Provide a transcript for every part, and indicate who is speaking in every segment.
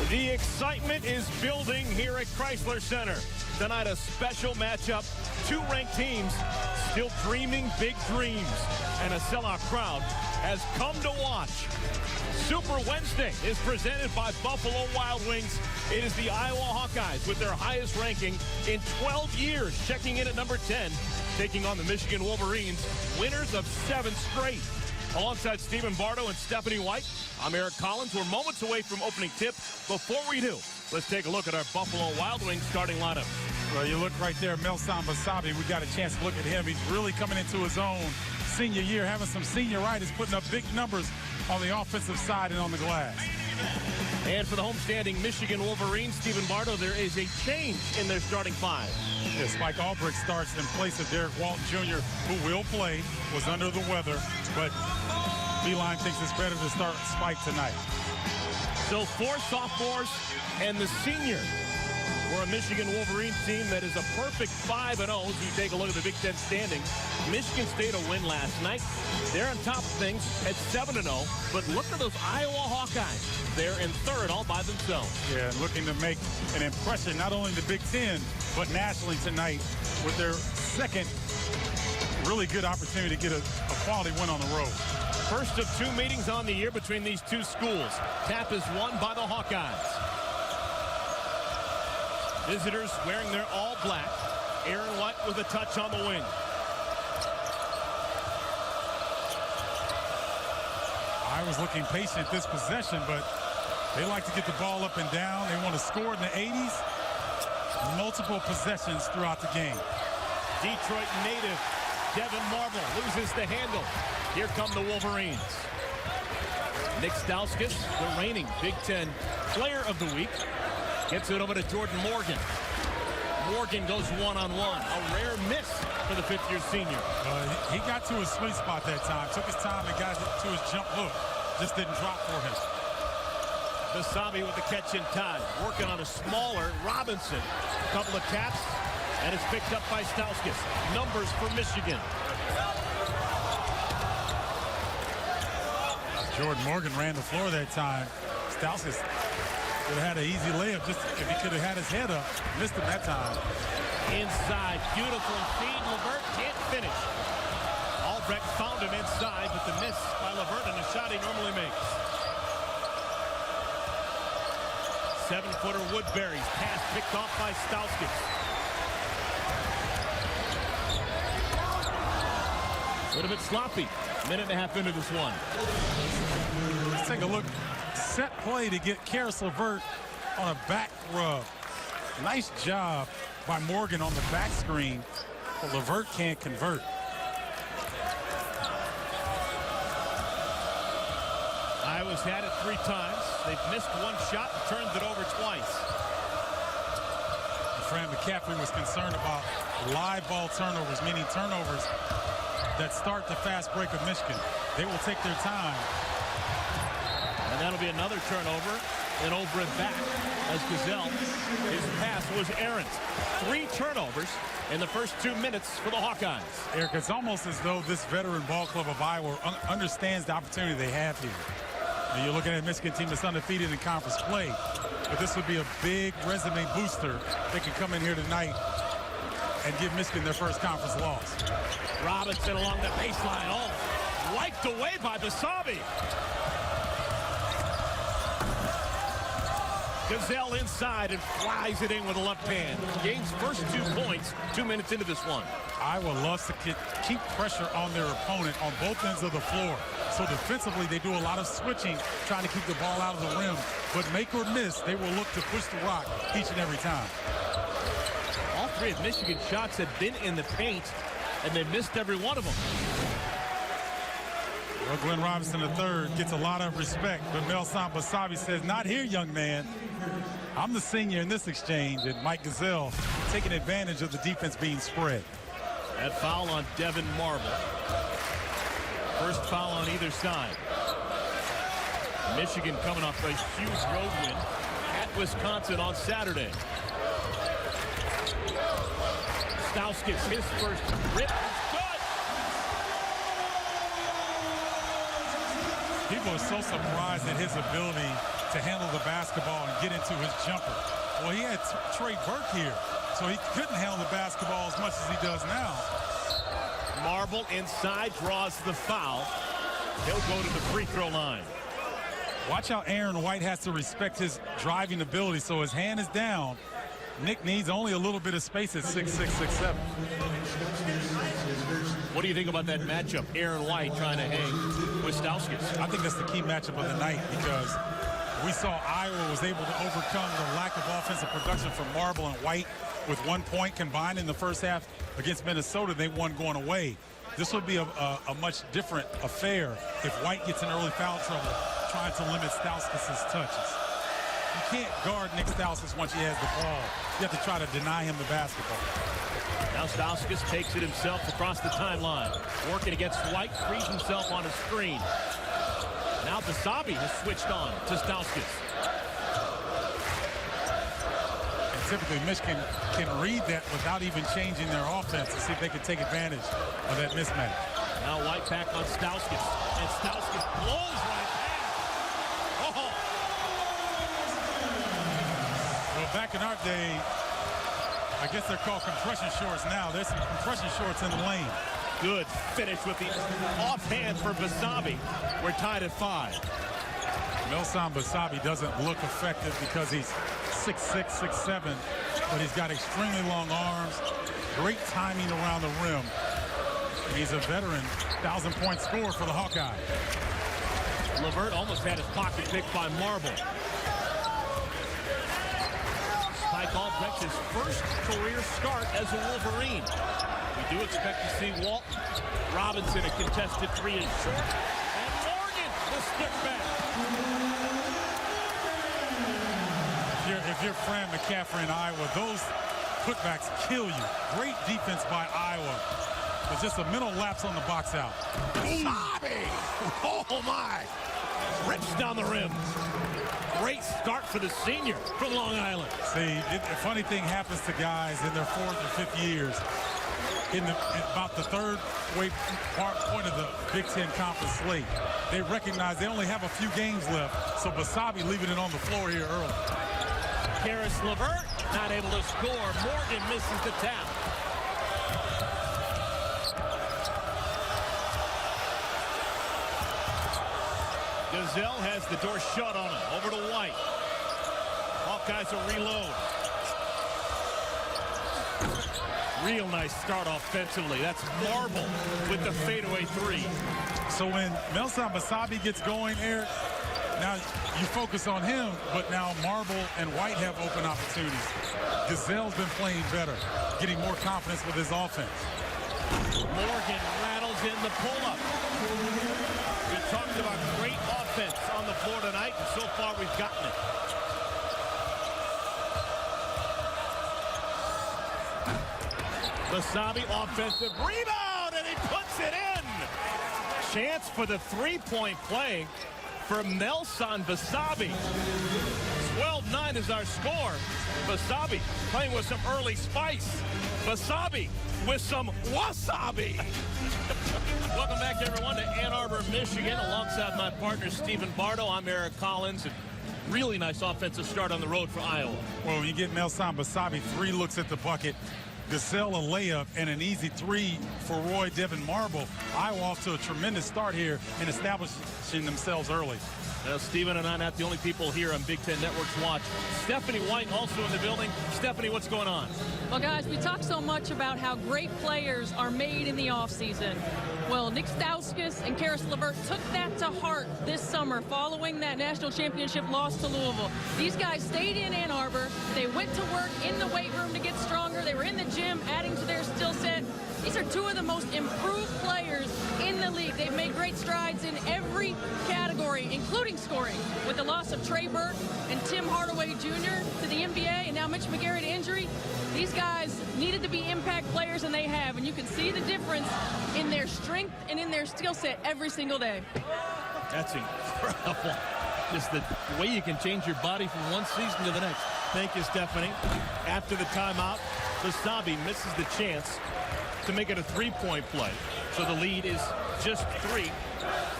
Speaker 1: The excitement is building here at Chrysler Center. Tonight, a special matchup. Two ranked teams still dreaming big dreams. And a sellout crowd has come to watch. Super Wednesday is presented by Buffalo Wild Wings. It is the Iowa Hawkeyes with their highest ranking in 12 years, checking in at number 10, taking on the Michigan Wolverines, winners of 7 straight. Alongside Stephen Bardo and Stephanie White, I'm Eric Collins. We're moments away from opening tip. Before we do, let's take a look at our Buffalo Wild Wings starting lineup.
Speaker 2: Well, you look right there, Melsan Basabe. We got a chance to look at him. He's really coming into his own senior year, having some senioritis, putting up big numbers on the offensive side and on the glass.
Speaker 1: And for the homestanding Michigan Wolverines, Stephen Bardo, there is a change in their starting 5.
Speaker 2: Yeah, Spike Albrecht starts in place of Derek Walton Jr., who will play, was under the weather, but Beeline thinks it's better to start Spike tonight.
Speaker 1: So 4 sophomores and the senior. We're a Michigan Wolverines team that is a perfect 5-0 as we take a look at the Big Ten standings. Michigan State a win last night. They're on top of things at 7-0. But look at those Iowa Hawkeyes. They're in 3rd all by themselves.
Speaker 2: Yeah, and looking to make an impression not only in the Big Ten, but nationally tonight with their 2nd really good opportunity to get a quality win on the road.
Speaker 1: First of 2 meetings on the year between these 2 schools. Tap is won by the Hawkeyes. Visitors wearing their all black. Aaron White with a touch on the wing.
Speaker 2: I was looking patient this possession, but they like to get the ball up and down. They want to score in the 80s. Multiple possessions throughout the game.
Speaker 1: Detroit native Devin Marble loses the handle. Here come the Wolverines. Nick Stauskas, the reigning Big Ten Player of the Week, gets it over to Jordan Morgan. Morgan goes one-on-one. A rare miss for the 5th-year senior.
Speaker 2: He got to his sweet spot that time. Took his time and got to his jump hook. Just didn't drop for him.
Speaker 1: Basabe with the catch in time. Working on a smaller Robinson. A couple of taps, and it's picked up by Stauskas. Numbers for Michigan.
Speaker 2: Jordan Morgan ran the floor that time. Stauskas would have had an easy layup just if he could have had his head up. Missed him that time.
Speaker 1: Inside, beautiful feed. LeVert can't finish. Albrecht found him inside, but the miss by LeVert and a shot he normally makes. 7-footer Woodbury's pass picked off by Stauskas. A little bit sloppy. Minute and a half into this one.
Speaker 2: Let's take a look. Set play to get Karis LeVert on a back rub. Nice job by Morgan on the back screen, but LeVert can't convert.
Speaker 1: Iowa's had it 3 times. They've missed 1 shot and turned it over twice.
Speaker 2: Fran McCaffrey was concerned about live ball turnovers, meaning turnovers that start the fast break of Michigan. They will take their time.
Speaker 1: And that'll be another turnover and over and back as Gazelle, his pass was errant. 3 turnovers in the first 2 minutes for the Hawkeyes.
Speaker 2: Eric, it's almost as though this veteran ball club of Iowa understands the opportunity they have here. And you're looking at a Michigan team that's undefeated in conference play, but this would be a big resume booster. They can come in here tonight and give Michigan their first conference loss.
Speaker 1: Robinson along the baseline, all wiped away by Basabe. Gazelle inside and flies it in with a left hand. Game's first 2 points, 2 minutes into this one.
Speaker 2: Iowa loves to keep pressure on their opponent on both ends of the floor. So defensively, they do a lot of switching, trying to keep the ball out of the rim. But make or miss, they will look to push the rock each and every time.
Speaker 1: All 3 of Michigan's shots have been in the paint, and they missed every one of them.
Speaker 2: Well, Glenn Robinson III gets a lot of respect, but Melsan Basabe says, not here, young man. I'm the senior in this exchange, and Mike Gazelle taking advantage of the defense being spread.
Speaker 1: That foul on Devin Marble. First foul on either side. Michigan coming off a huge road win at Wisconsin on Saturday. Stauskas, his first rip. Good!
Speaker 2: People are so surprised at his ability to handle the basketball and get into his jumper. Well, he had Trey Burke here, so he couldn't handle the basketball as much as he does now.
Speaker 1: Marble inside, draws the foul. He'll go to the free throw line.
Speaker 2: Watch how Aaron White has to respect his driving ability, so his hand is down. Nick needs only a little bit of space at 6'6", 6'7".
Speaker 1: What do you think about that matchup? Aaron White trying to hang with Stauskas.
Speaker 2: I think that's the key matchup of the night because we saw Iowa was able to overcome the lack of offensive production from Marble and White with 1 point combined in the first half against Minnesota. They won going away. This would be a much different affair if White gets in early foul trouble trying to limit Stauskas' touches. You can't guard Nick Stauskas once he has the ball. You have to try to deny him the basketball.
Speaker 1: Now Stauskas takes it himself across the timeline. Working against White, frees himself on a screen. Now Basabe has switched on to Stauskas.
Speaker 2: And typically Michigan can read that without even changing their offense to see if they can take advantage of that mismatch.
Speaker 1: Now White back on Stauskas. And Stauskas blows right past. Oh!
Speaker 2: Well, back in our day, I guess they're called compression shorts now. There's some compression shorts in the lane.
Speaker 1: Good finish with the offhand for Basabe. We're tied at 5.
Speaker 2: Melson Basabe doesn't look effective because he's 6'6", 6'7", but he's got extremely long arms, great timing around the rim. And he's a veteran 1,000-point scorer for the Hawkeye.
Speaker 1: LeVert almost had his pocket picked by Marble. Spike Albrecht, his first career start as a Wolverine. We do expect to see Walton. Robinson, a contested 3 is short. And Morgan, the step back.
Speaker 2: If you're Fran McCaffrey in Iowa, those putbacks kill you. Great defense by Iowa. It's just a mental lapse on the box out.
Speaker 1: Basabe! Oh my! Rips down the rim. Great start for the senior from Long Island.
Speaker 2: See, a funny thing happens to guys in their 4th or 5th years. In about the third point of the Big Ten Conference slate, they recognize they only have a few games left, so Basabe leaving it on the floor here early.
Speaker 1: Caris LeVert not able to score. Morgan misses the tap. Gazelle has the door shut on him. Over to White. Hawkeyes will reload. Real nice start offensively. That's Marble with the fadeaway 3.
Speaker 2: So when Melson Basabe gets going, Eric, now you focus on him, but now Marble and White have open opportunities. Gazelle's been playing better, getting more confidence with his offense.
Speaker 1: Morgan rattles in the pull-up. We talked about great offense on the floor tonight, and so far we've gotten it. Basabe offensive rebound, and he puts it in. Chance for the three-point play for Melson Basabe. 12-9 is our score. Basabe playing with some early spice. Basabe with some wasabi. Welcome back, everyone, to Ann Arbor, Michigan. Alongside my partner, Stephen Bardo, I'm Eric Collins. And really nice offensive start on the road for Iowa.
Speaker 2: Well, when you get Melson Basabe 3 looks at the bucket, Gazelle a layup, and an easy 3 for Roy Devin Marble. Iowa off to a tremendous start here and establishing themselves early.
Speaker 1: Stephen and I are not the only people here on Big Ten Network's watch. Stephanie White also in the building. Stephanie, what's going on?
Speaker 3: Well, guys, we talk so much about how great players are made in the offseason. Well, Nick Stauskas and Caris LeVert took that to heart this summer following that national championship loss to Louisville. These guys stayed in Ann Arbor. They went to work in the weight room to get stronger. They were in the gym adding to their skill set. These are two of the most improved players in the league. They've made great strides in every category, including scoring. With the loss of Trey Burke and Tim Hardaway Jr. to the NBA and now Mitch McGary to injury, these guys needed to be impact players, and they have. And you can see the difference in their strength and in their skill set every single day.
Speaker 1: That's incredible. Just the way you can change your body from one season to the next. Thank you, Stephanie. After the timeout, Basabe misses the chance to make it a three-point play. So the lead is just 3.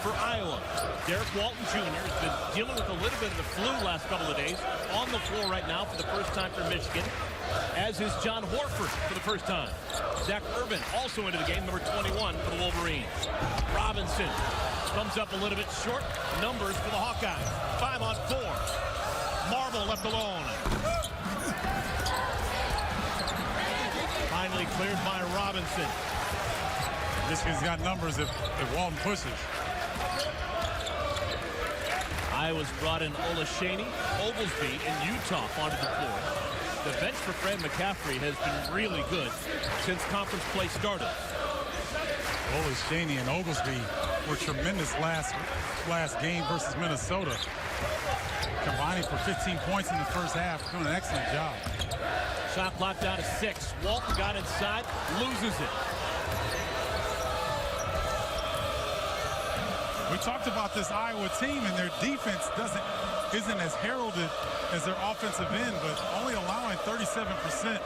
Speaker 1: for Iowa. Derek Walton Jr. has been dealing with a little bit of the flu last couple of days. On the floor right now for the first time for Michigan, as is John Horford for the first time. Zach Irvin also into the game, number 21 for the Wolverines. Robinson comes up a little bit short. Numbers for the Hawkeyes. 5 on 4. Marble left alone. Finally cleared by Robinson.
Speaker 2: Michigan's got numbers if Walton pushes.
Speaker 1: Iowa's brought in Olashaney, Oglesby, and Utah onto the floor. The bench for Fred McCaffrey has been really good since conference play started.
Speaker 2: Olashaney and Oglesby were tremendous last game versus Minnesota, combining for 15 points in the first half, doing an excellent job.
Speaker 1: Shot clock down to 6. Walton got inside, loses it.
Speaker 2: We talked about this Iowa team, and their defense isn't as heralded as their offensive end, but only allowing 37%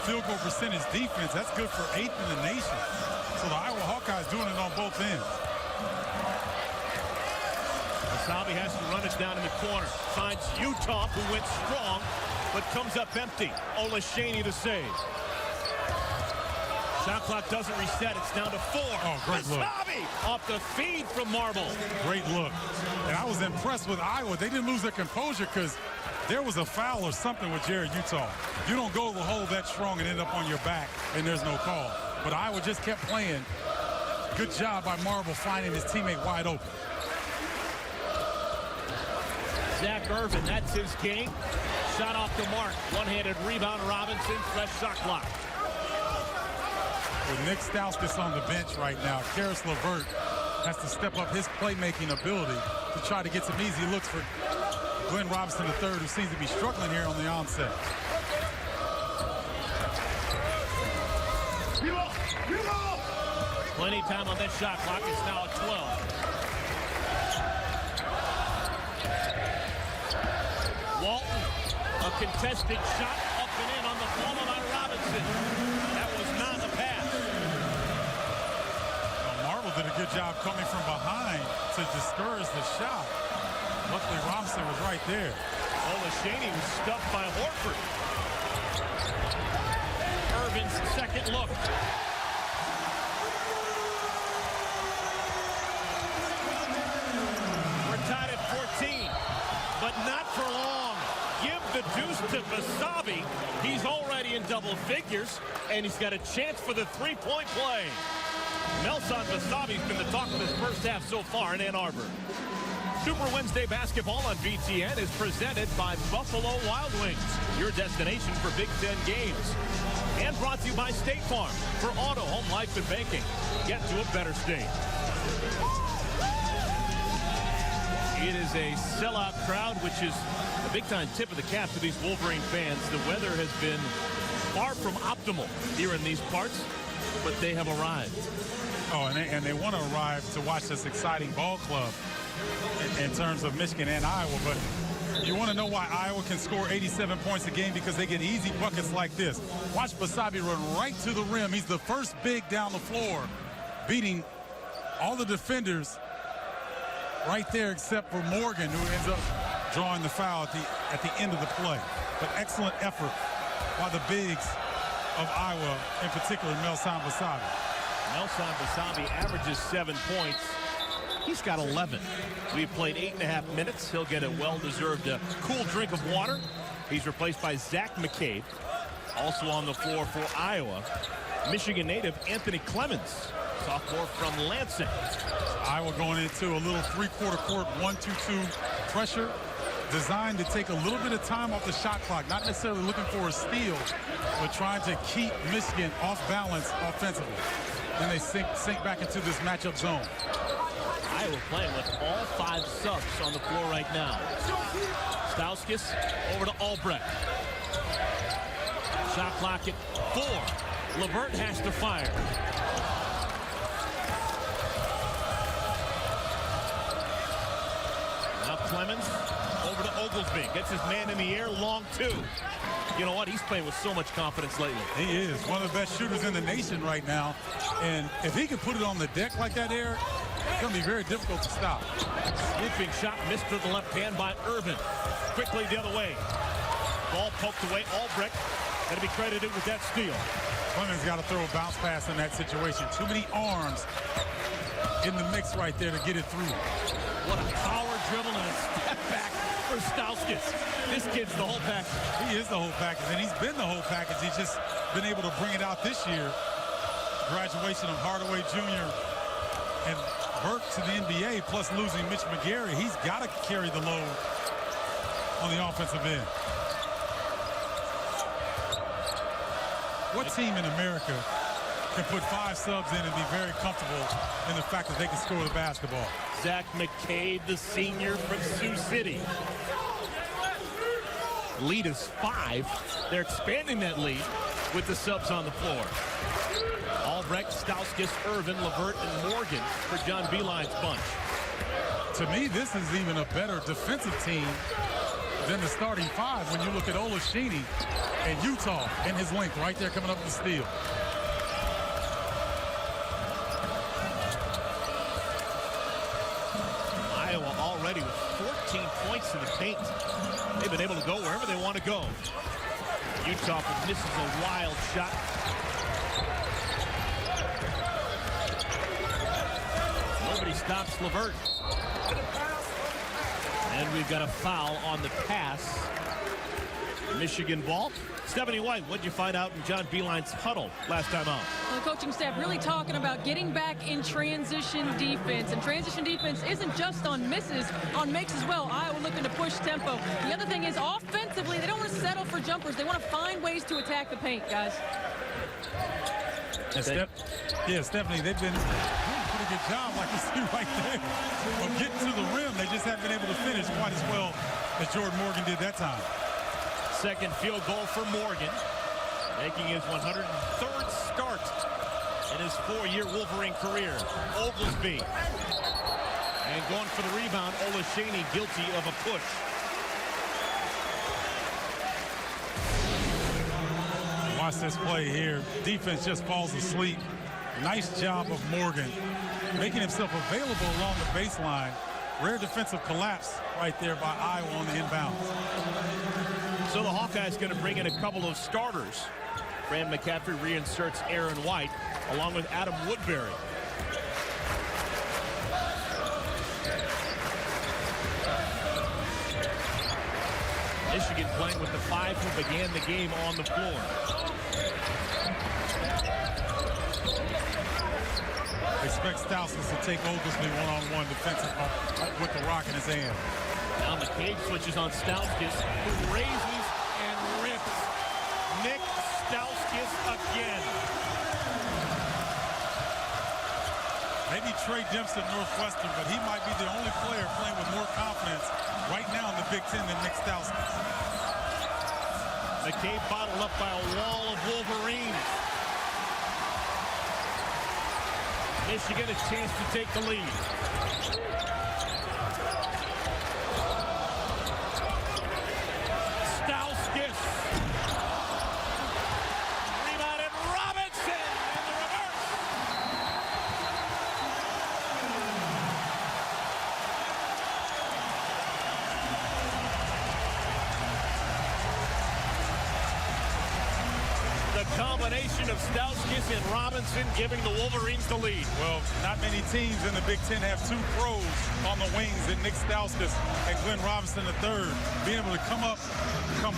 Speaker 2: field goal percentage defense. That's good for 8th in the nation. So the Iowa Hawkeyes doing it on both ends.
Speaker 1: Wasabi has to run it down in the corner. Finds Utah, who went strong, but comes up empty. Olashaney to save. Shot clock doesn't reset. It's down to 4.
Speaker 2: Oh, great look.
Speaker 1: Wasabi off the feed from Marble.
Speaker 2: Great look. And I was impressed with Iowa. They didn't lose their composure because there was a foul or something with Jared Utah. You don't go to the hole that strong and end up on your back, and there's no call. But Iowa just kept playing. Good job by Marble finding his teammate wide open.
Speaker 1: Zach Irvin, that's his game. Shot off the mark. One-handed rebound, Robinson. Fresh shot clock.
Speaker 2: With Nick Stauskas on the bench right now, Karis LeVert has to step up his playmaking ability to try to get some easy looks for Glenn Robinson III, who seems to be struggling here on the onset.
Speaker 1: Plenty of time on this shot clock. It's now at 12. Walton, a contested shot up and in on the follow by Robinson. That was not a pass.
Speaker 2: Marble did a good job coming from behind to discourage the shot. Luckily, Robinson was right there.
Speaker 1: Olashaney was stuffed by Horford. Irvin's second look. We're tied at 14, but not for long. Give the deuce to Wasabi. He's already in double figures, and he's got a chance for the three-point play. Melson Wasabi's been the talk of this first half so far in Ann Arbor. Super Wednesday basketball on BTN is presented by Buffalo Wild Wings, your destination for Big Ten games. And brought to you by State Farm for auto, home, life, and banking. Get to a better state. It is a sellout crowd, which is a big-time tip of the cap to these Wolverine fans. The weather has been far from optimal here in these parts, but they have arrived.
Speaker 2: Oh, and they want to arrive to watch this exciting ball club in terms of Michigan and Iowa. But you want to know why Iowa can score 87 points a game? Because they get easy buckets like this. Watch Wasabi run right to the rim. He's the first big down the floor, beating all the defenders right there except for Morgan, who ends up drawing the foul at the end of the play. But excellent effort by the bigs of Iowa, in particular Melson Wasabi.
Speaker 1: Melson Wasabi averages 7 points. He's got 11. We've played 8.5 minutes. He'll get a well-deserved cool drink of water. He's replaced by Zach McCabe. Also on the floor for Iowa, Michigan native Anthony Clemens, sophomore from Lansing.
Speaker 2: Iowa going into a little three-quarter court 1-2-2 pressure designed to take a little bit of time off the shot clock, not necessarily looking for a steal, but trying to keep Michigan off balance offensively. Then they sink back into this matchup zone.
Speaker 1: Iowa playing with all 5 subs on the floor right now. Stauskas over to Albrecht. Shot clock at 4. LeVert has to fire. Now Clemens over to Oglesby. Gets his man in the air, long 2. You know what? He's playing with so much confidence lately.
Speaker 2: He is one of the best shooters in the nation right now. And if he can put it on the deck like that, Eric, It's going to be very difficult to stop.
Speaker 1: Swooping shot missed to the left hand by Irvin. Quickly the other way. Ball poked away. Albrecht going to be credited with that steal.
Speaker 2: Clemens got to throw a bounce pass in that situation. Too many arms in the mix right there to get it through.
Speaker 1: What a power dribble and a step back for Stauskas. This kid's the whole package.
Speaker 2: He is the whole package, and he's been the whole package. He's just been able to bring it out this year. Graduation of Hardaway Jr. and Burke to the NBA, plus losing Mitch McGary. He's got to carry the load on the offensive end. What team in America can put 5 subs in and be very comfortable in the fact that they can score the basketball?
Speaker 1: Zach McCabe, the senior from Sioux City. Lead is 5. They're expanding that lead with the subs on the floor. Albrecht, Stauskas, Irvin, Levert, and Morgan for John Beilein's bunch.
Speaker 2: To me, this is even a better defensive team than the starting 5 when you look at Olashini and Utah and his length right there coming up the steal.
Speaker 1: Iowa already with 14 points in the paint. They've been able to go wherever they want to go. Utah misses a wild shot. Nobody stops Levert. And we've got a foul on the pass. Michigan ball. Stephanie White, what did you find out in John Beilein's huddle last time out?
Speaker 3: Well, the coaching staff really talking about getting back in transition defense. And transition defense isn't just on misses, on makes as well. Iowa looking to push tempo. The other thing is offensively, they don't want to settle for jumpers. They want to find ways to attack the paint, guys.
Speaker 2: And Stephanie, they've been doing a pretty good job, like you see right there, of getting to the rim. They just haven't been able to finish quite as well as Jordan Morgan did that time.
Speaker 1: Second field goal for Morgan, making his 103rd start in his 4-year Wolverine career. Oglesby. And going for the rebound, Olashini guilty of a push.
Speaker 2: Watch this play here. Defense just falls asleep. Nice job of Morgan making himself available along the baseline. Rare defensive collapse right there by Iowa on the inbound.
Speaker 1: So the Hawkeyes going to bring in a couple of starters. Fran McCaffery reinserts Aaron White along with Adam Woodbury. Michigan playing with the 5 who began the game on the floor.
Speaker 2: Expect Stauskas to take Oglesby one-on-one defensive with the rock in his hand.
Speaker 1: Now McCabe switches on Stauskas, who raises and rips. Nick Stauskas again.
Speaker 2: Maybe Trey Dempsey at Northwestern, but he might be the only player playing with more confidence right now in the Big Ten than Nick Stauskas.
Speaker 1: McCabe bottled up by a wall of Wolverines. Michigan a chance to take the lead. Stauskas. Rebounded Robinson in the reverse. The combination of Stauskas and Robinson giving the Wolverines the lead.
Speaker 2: Well, not many teams in the Big Ten have 2 pros on the wings in Nick Stauskas and Glenn Robinson III. Being able to come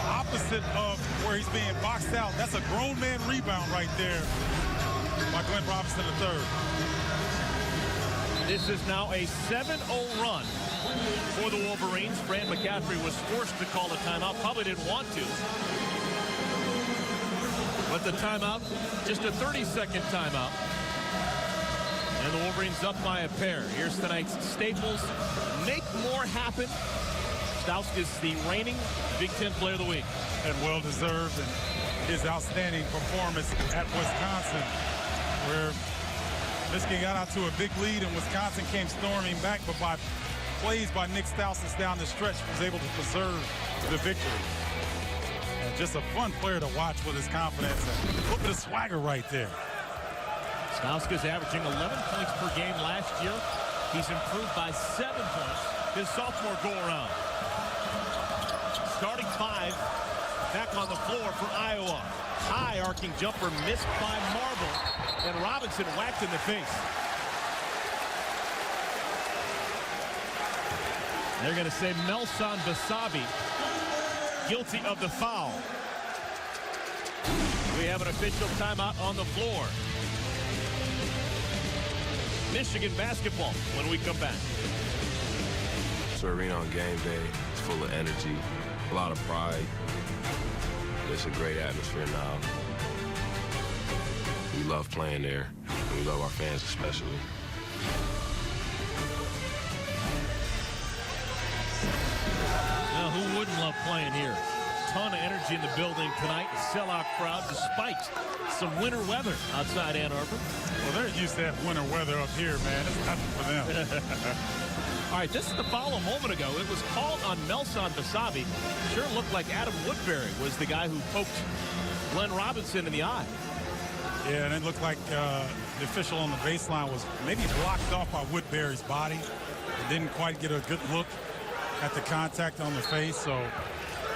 Speaker 2: opposite of where he's being boxed out. That's a grown man rebound right there by Glenn Robinson III.
Speaker 1: This is now a 7-0 run for the Wolverines. Fran McCaffery was forced to call a timeout. Probably didn't want to. But the timeout, just a 30-second timeout. And the Wolverines up by a pair. Here's tonight's Staples Make More Happen. Stauskas, the reigning Big Ten Player of the Week.
Speaker 2: And well-deserved, and his outstanding performance at Wisconsin, where Michigan got out to a big lead and Wisconsin came storming back, but by plays by Nick Stauskas down the stretch was able to preserve the victory. And just a fun player to watch with his confidence and a little bit of swagger right there.
Speaker 1: Stauskas averaging 11 points per game last year, He's improved by 7 points his sophomore go-around. Starting 5 back on the floor for Iowa. High arcing jumper missed by Marble, and Robinson whacked in the face. They're going to say Melson Basabe guilty of the foul. We have an official timeout on the floor. Michigan basketball when we come back.
Speaker 4: This arena on game day is full of energy, a lot of pride. It's a great atmosphere now. We love playing there. We love our fans especially.
Speaker 1: Now, who wouldn't love playing here? Ton of energy in the building tonight. Sellout crowd despite some winter weather outside Ann Arbor.
Speaker 2: Well, they're used to that winter weather up here, man. It's nothing for them.
Speaker 1: All right, this is the foul a moment ago. It was called on Melson Basabe. Sure looked like Adam Woodbury was the guy who poked Glenn Robinson in the eye.
Speaker 2: Yeah, and it looked like the official on the baseline was maybe blocked off by Woodbury's body. It didn't quite get a good look at the contact on the face. So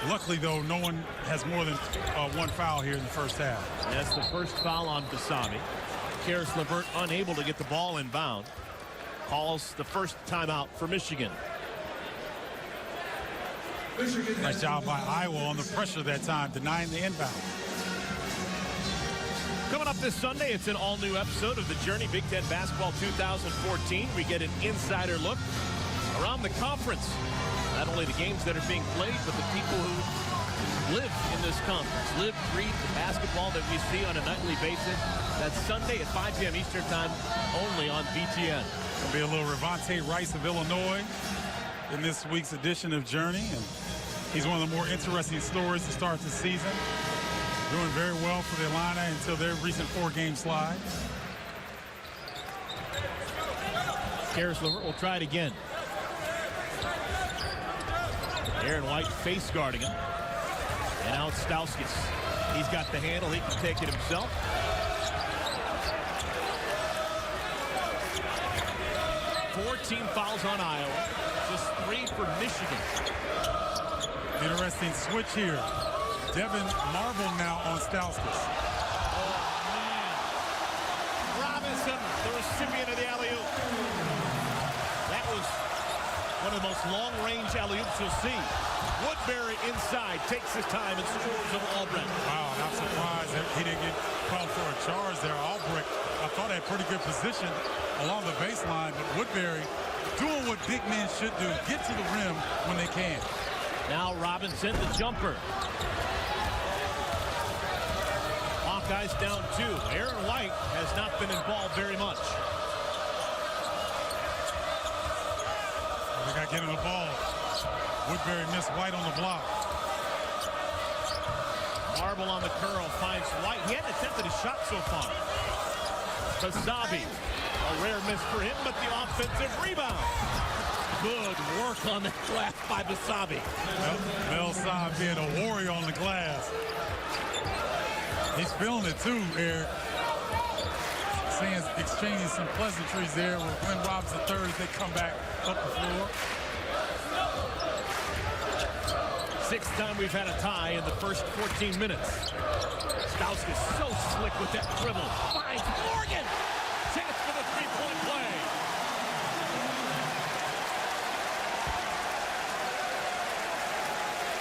Speaker 2: luckily, though, no one has more than one foul here in the first half.
Speaker 1: That's the first foul on Basabe. Caris LeVert unable to get the ball inbound. Calls the first timeout for Michigan.
Speaker 2: Nice job by Iowa on the pressure that time, denying the inbound.
Speaker 1: Coming up this Sunday, it's an all-new episode of the Journey Big Ten Basketball 2014. We get an insider look around the conference. Not only the games that are being played, but the people who live in this conference, live, breathe the basketball that we see on a nightly basis. That's Sunday at 5 p.m. Eastern Time, only on BTN.
Speaker 2: There'll be a little Ravonte Rice of Illinois in this week's edition of Journey, and he's one of the more interesting stories to start the season. Doing very well for the Illini until their recent 4-game slide.
Speaker 1: Caris LeVert will try it again. Aaron White face guarding him. And out Stauskas. He's got the handle. He can take it himself. Four team fouls on Iowa. Just 3 for Michigan.
Speaker 2: Interesting switch here. Devin Marble now on Stauskas.
Speaker 1: Oh, man. Robinson, the recipient of the alley-oop. That was one of the most long-range alley-oops you'll see. Woodbury inside, takes his time and scores of Albrecht.
Speaker 2: Wow, I'm surprised that he didn't get called for a charge there. Albrecht, I thought had pretty good position along the baseline, but Woodbury doing what big men should do, get to the rim when they can.
Speaker 1: Now Robinson, the jumper. Hawkeyes down 2. Aaron White has not been involved very much.
Speaker 2: They got getting the ball. Woodbury missed White on the block.
Speaker 1: Marble on the curl finds White. He hadn't attempted a shot so far. Basabe, a rare miss for him, but the offensive rebound. Good work on that glass by Basabe.
Speaker 2: Melson being a warrior on the glass. He's feeling it too, Eric. Exchanging some pleasantries there with Glenn Robinson III as they come back up the floor.
Speaker 1: 6th time we've had a tie in the first 14 minutes. Stauskas so slick with that dribble. Finds Morgan. Chance for the three-point play.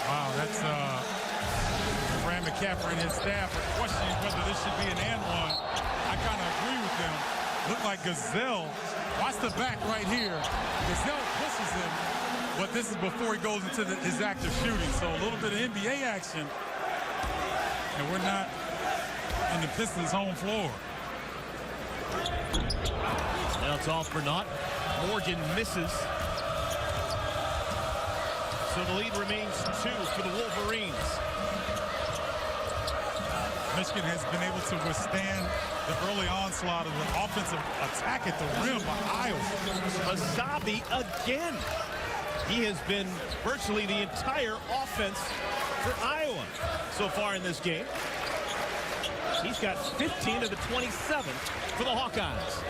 Speaker 2: Wow, that's Fran McCaffrey and his staff are questioning whether this should be an and one. I kind of agree with them. Look like Gazelle. Watch the back right here. Gazelle pushes him, but this is before he goes into his active shooting. So a little bit of NBA action. And we're not in the Pistons' home floor.
Speaker 1: Now it's off for naught. Morgan misses. So the lead remains 2 for the Wolverines.
Speaker 2: Michigan has been able to withstand the early onslaught of the offensive attack at the rim by Iowa.
Speaker 1: Basabe again. He has been virtually the entire offense for Iowa so far in this game. He's got 15 of the 27 for the Hawkeyes.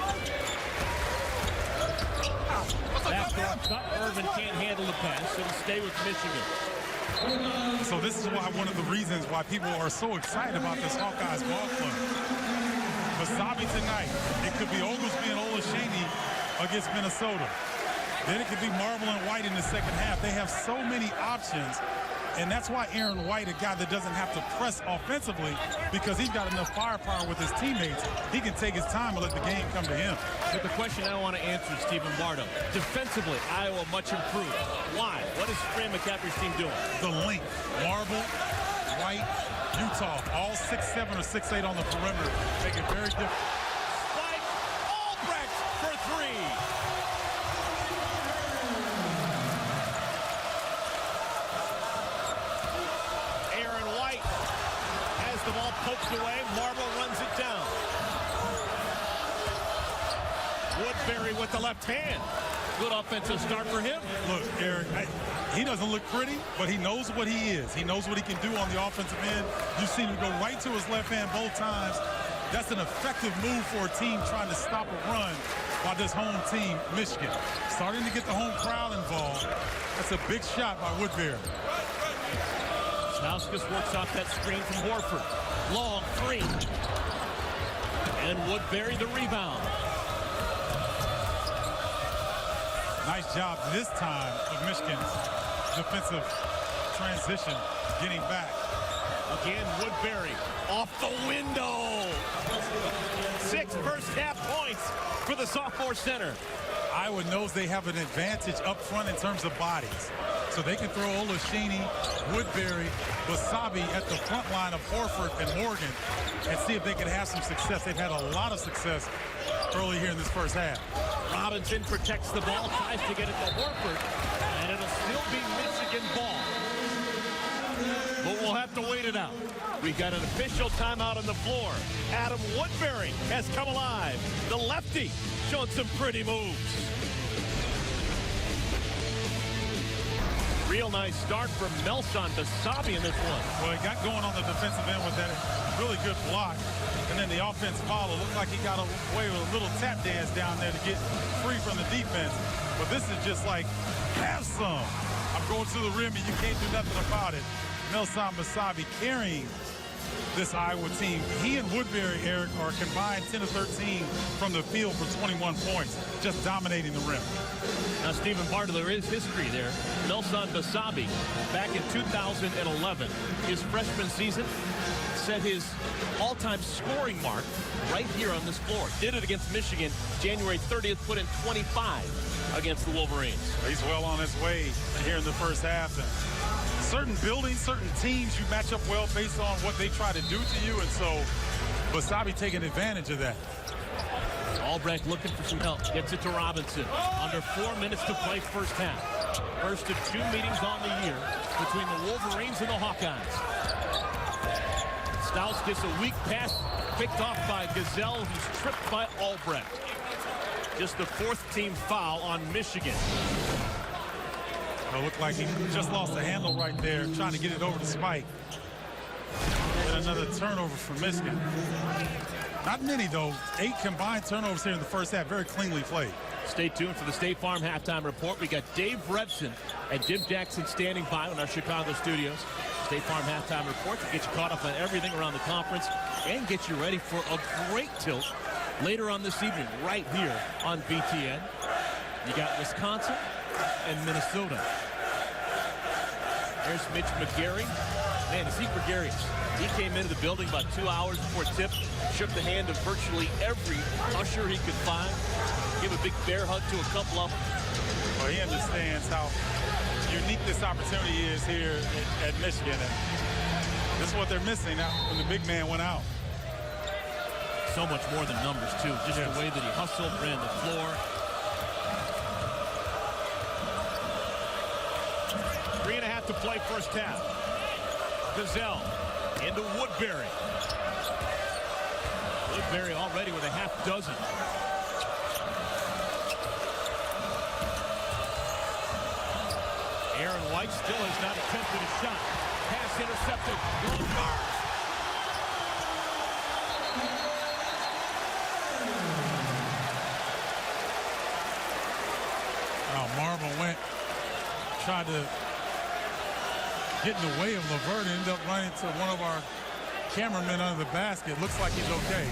Speaker 1: Backdoor cut. Irvin can't handle the pass. It'll stay with Michigan.
Speaker 2: So this is why one of the reasons why people are so excited about this Hawkeyes ball club. Wasabi tonight. It could be Oglesby and Olashaney against Minnesota. Then it could be Marble and White in the second half. They have so many options. And that's why Aaron White, a guy that doesn't have to press offensively, because he's got enough firepower with his teammates, he can take his time and let the game come to him.
Speaker 1: But the question I want to answer, Stephen Bardo, defensively, Iowa much improved. Why? What is Fran McCaffrey's team doing?
Speaker 2: The length. Marble, White, Utah, all 6'7" or 6'8" on the perimeter, make it very difficult.
Speaker 1: Spike Albrecht for three. Aaron White has the ball poked away. Marble runs it down. Woodbury with the left hand. Good offensive start for him.
Speaker 2: Look, Eric, he doesn't look pretty, but he knows what he is. He knows what he can do on the offensive end. You've seen him go right to his left hand both times. That's an effective move for a team trying to stop a run by this home team, Michigan. Starting to get the home crowd involved. That's a big shot by Woodbury.
Speaker 1: Stauskas works off that screen from Horford. Long three. And Woodbury the rebound.
Speaker 2: Nice job this time of Michigan's defensive transition, getting back.
Speaker 1: Again, Woodbury off the window. 6 first half points for the sophomore center.
Speaker 2: Iowa knows they have an advantage up front in terms of bodies. So they can throw Olashaney, Woodbury, Wasabi at the front line of Horford and Morgan and see if they can have some success. They've had a lot of success early here in this first half.
Speaker 1: Robinson protects the ball, tries to get it to Horford, and it'll still be Michigan ball. But we'll have to wait it out. We've got an official timeout on the floor. Adam Woodbury has come alive. The lefty showing some pretty moves. Real nice start from Melson Wasabi in this one.
Speaker 2: Well, he got going on the defensive end with that really good block. And then the offense follow. Looked like he got away with a little tap dance down there to get free from the defense. But this is just like, have some. I'm going to the rim and you can't do nothing about it. Melson Wasabi carrying this Iowa team. He and Woodbury, Eric, are combined 10 of 13 from the field for 21 points, just dominating the rim.
Speaker 1: Now, Stephen Bardo, there is history there. Melson Wasabi, back in 2011, his freshman season, set his all-time scoring mark right here on this floor. Did it against Michigan. January 30th, put in 25 against the Wolverines.
Speaker 2: He's well on his way here in the first half. And certain buildings, certain teams, you match up well based on what they try to do to you. And so Wasabi taking advantage of that.
Speaker 1: Albrecht looking for some help. Gets it to Robinson. Under 4 minutes to play first half. First of 2 meetings on the year between the Wolverines and the Hawkeyes. Stauskas a weak pass picked off by Gazelle, who's tripped by Albrecht. Just the 4th team foul on Michigan.
Speaker 2: It looked like he just lost the handle right there, trying to get it over to Spike. And another turnover for Michigan. Not many, though. 8 combined turnovers here in the first half. Very cleanly played.
Speaker 1: Stay tuned for the State Farm halftime report. We got Dave Revson and Jim Jackson standing by in our Chicago studios. State Farm halftime report to get you caught up on everything around the conference and get you ready for a great tilt later on this evening right here on BTN. You got Wisconsin and Minnesota. There's Mitch McGarry. Man, is he gregarious. He came into the building about 2 hours before tip, shook the hand of virtually every usher he could find, give a big bear hug to a couple of them.
Speaker 2: Well, he understands how unique this opportunity is here at Michigan. And this is what they're missing now when the big man went out.
Speaker 1: So much more than numbers, too. Just the way that he hustled, ran the floor. 3.5 to play first half. Gazelle into Woodbury. Woodbury already with a half dozen. Aaron White still has not attempted a shot. Pass intercepted. Long guard.
Speaker 2: tried to get in the way of LeVert and ended up running to one of our cameramen under the basket. Looks like he's okay.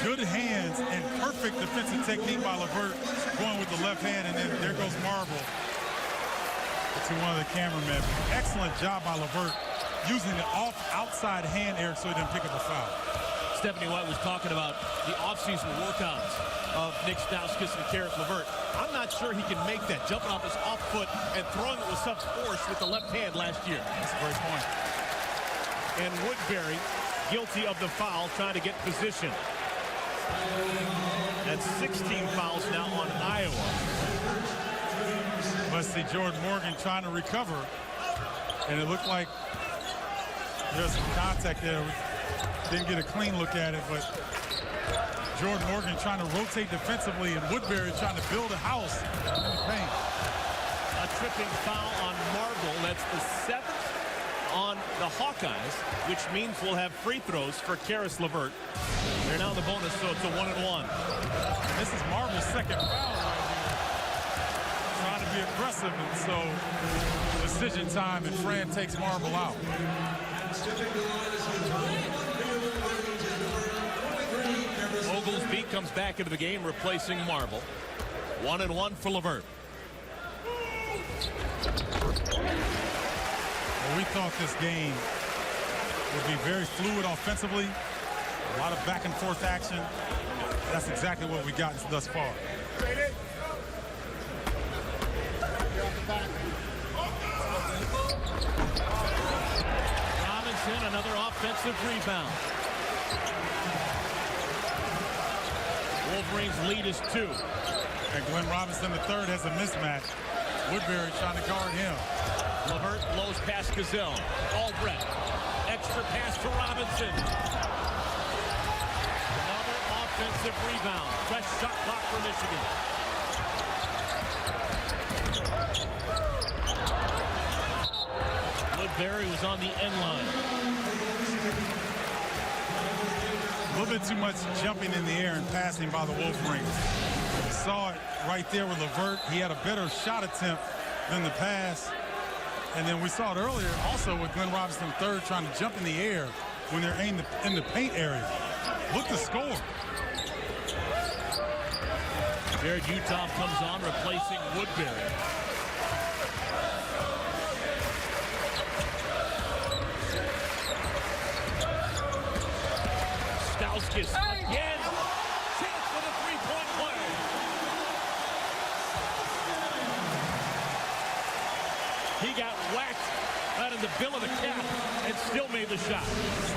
Speaker 2: Good hands and perfect defensive technique by LeVert, going with the left hand, and then there goes Marble to one of the cameramen. Excellent job by LeVert using the outside hand, Eric, so he didn't pick up a foul.
Speaker 1: Stephanie White was talking about the offseason workouts of Nick Stauskas and Karis LeVert. I'm not sure he can make that, jumping off his off foot and throwing it with such force with the left hand last year.
Speaker 2: That's a great point.
Speaker 1: And Woodbury guilty of the foul, trying to get position. That's 16 fouls now on Iowa.
Speaker 2: Let's see Jordan Morgan trying to recover. And it looked like there's some contact there. We didn't get a clean look at it, but Jordan Morgan trying to rotate defensively, and Woodbury trying to build a house in the paint.
Speaker 1: A tripping foul on Marble. That's the 7th on the Hawkeyes, which means we'll have free throws for Karis LeVert. They're now in the bonus, so it's a 1-and-1.
Speaker 2: And this is Marble's second foul right here. Trying to be aggressive, and so decision time, and Fran takes Marble out.
Speaker 1: Oglesby comes back into the game, replacing Marble. 1-and-1 for LeVert.
Speaker 2: Well, we thought this game would be very fluid offensively, a lot of back and forth action. That's exactly what we got thus far.
Speaker 1: Robinson, another offensive rebound. Wolverines lead is 2.
Speaker 2: And Glenn Robinson III has a mismatch. Woodbury trying to guard him.
Speaker 1: LeVert blows past Gazelle. Albrecht. Extra pass to Robinson. Another offensive rebound. Fresh shot clock for Michigan. Woodbury was on the end line.
Speaker 2: A little bit too much jumping in the air and passing by the Wolverines. We saw it right there with LeVert. He had a better shot attempt than the pass. And then we saw it earlier also with Glenn Robinson III trying to jump in the air when they're in the paint area. Look to score.
Speaker 1: Jared Utah comes on, replacing Woodbury. Stauskas again. Chance for the three-point play. He got whacked out of the bill of the cap and still made the shot.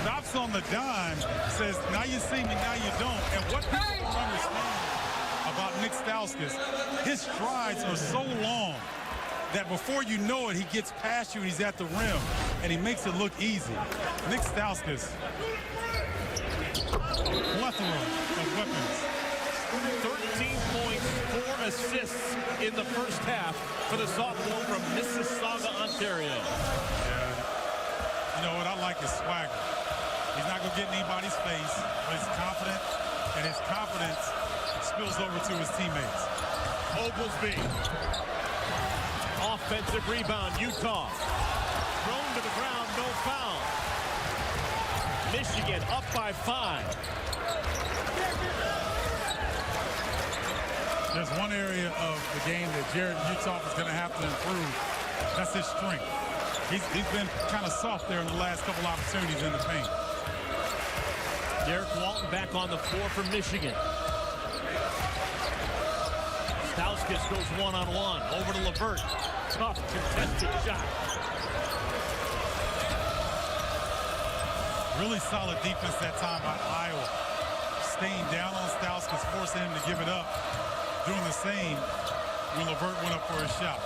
Speaker 2: Stops on the dime, says, now you see me, now you don't. And what people don't understand about Nick Stauskas, his strides are so long that before you know it, he gets past you and he's at the rim, and he makes it look easy. Nick Stauskas, plethora of weapons.
Speaker 1: 13 points, 4 assists in the first half for the sophomore from Mississauga, Ontario.
Speaker 2: Yeah. You know what I like is swagger. He's not going to get in anybody's face, but he's confident, and his confidence spills over to his teammates.
Speaker 1: Oglesby. Offensive rebound, Utah. Thrown to the ground, no foul. Michigan up by 5.
Speaker 2: There's one area of the game that Jared Utah is going to have to improve. That's his strength. He's been kind of soft there in the last couple opportunities in the paint.
Speaker 1: Derek Walton back on the floor for Michigan. Stauskas goes one-on-one. Over to LeVert. Tough contested shot.
Speaker 2: Really solid defense that time by Iowa. Staying down on Stauskas, forcing him to give it up. Doing the same when LeVert went up for his shot.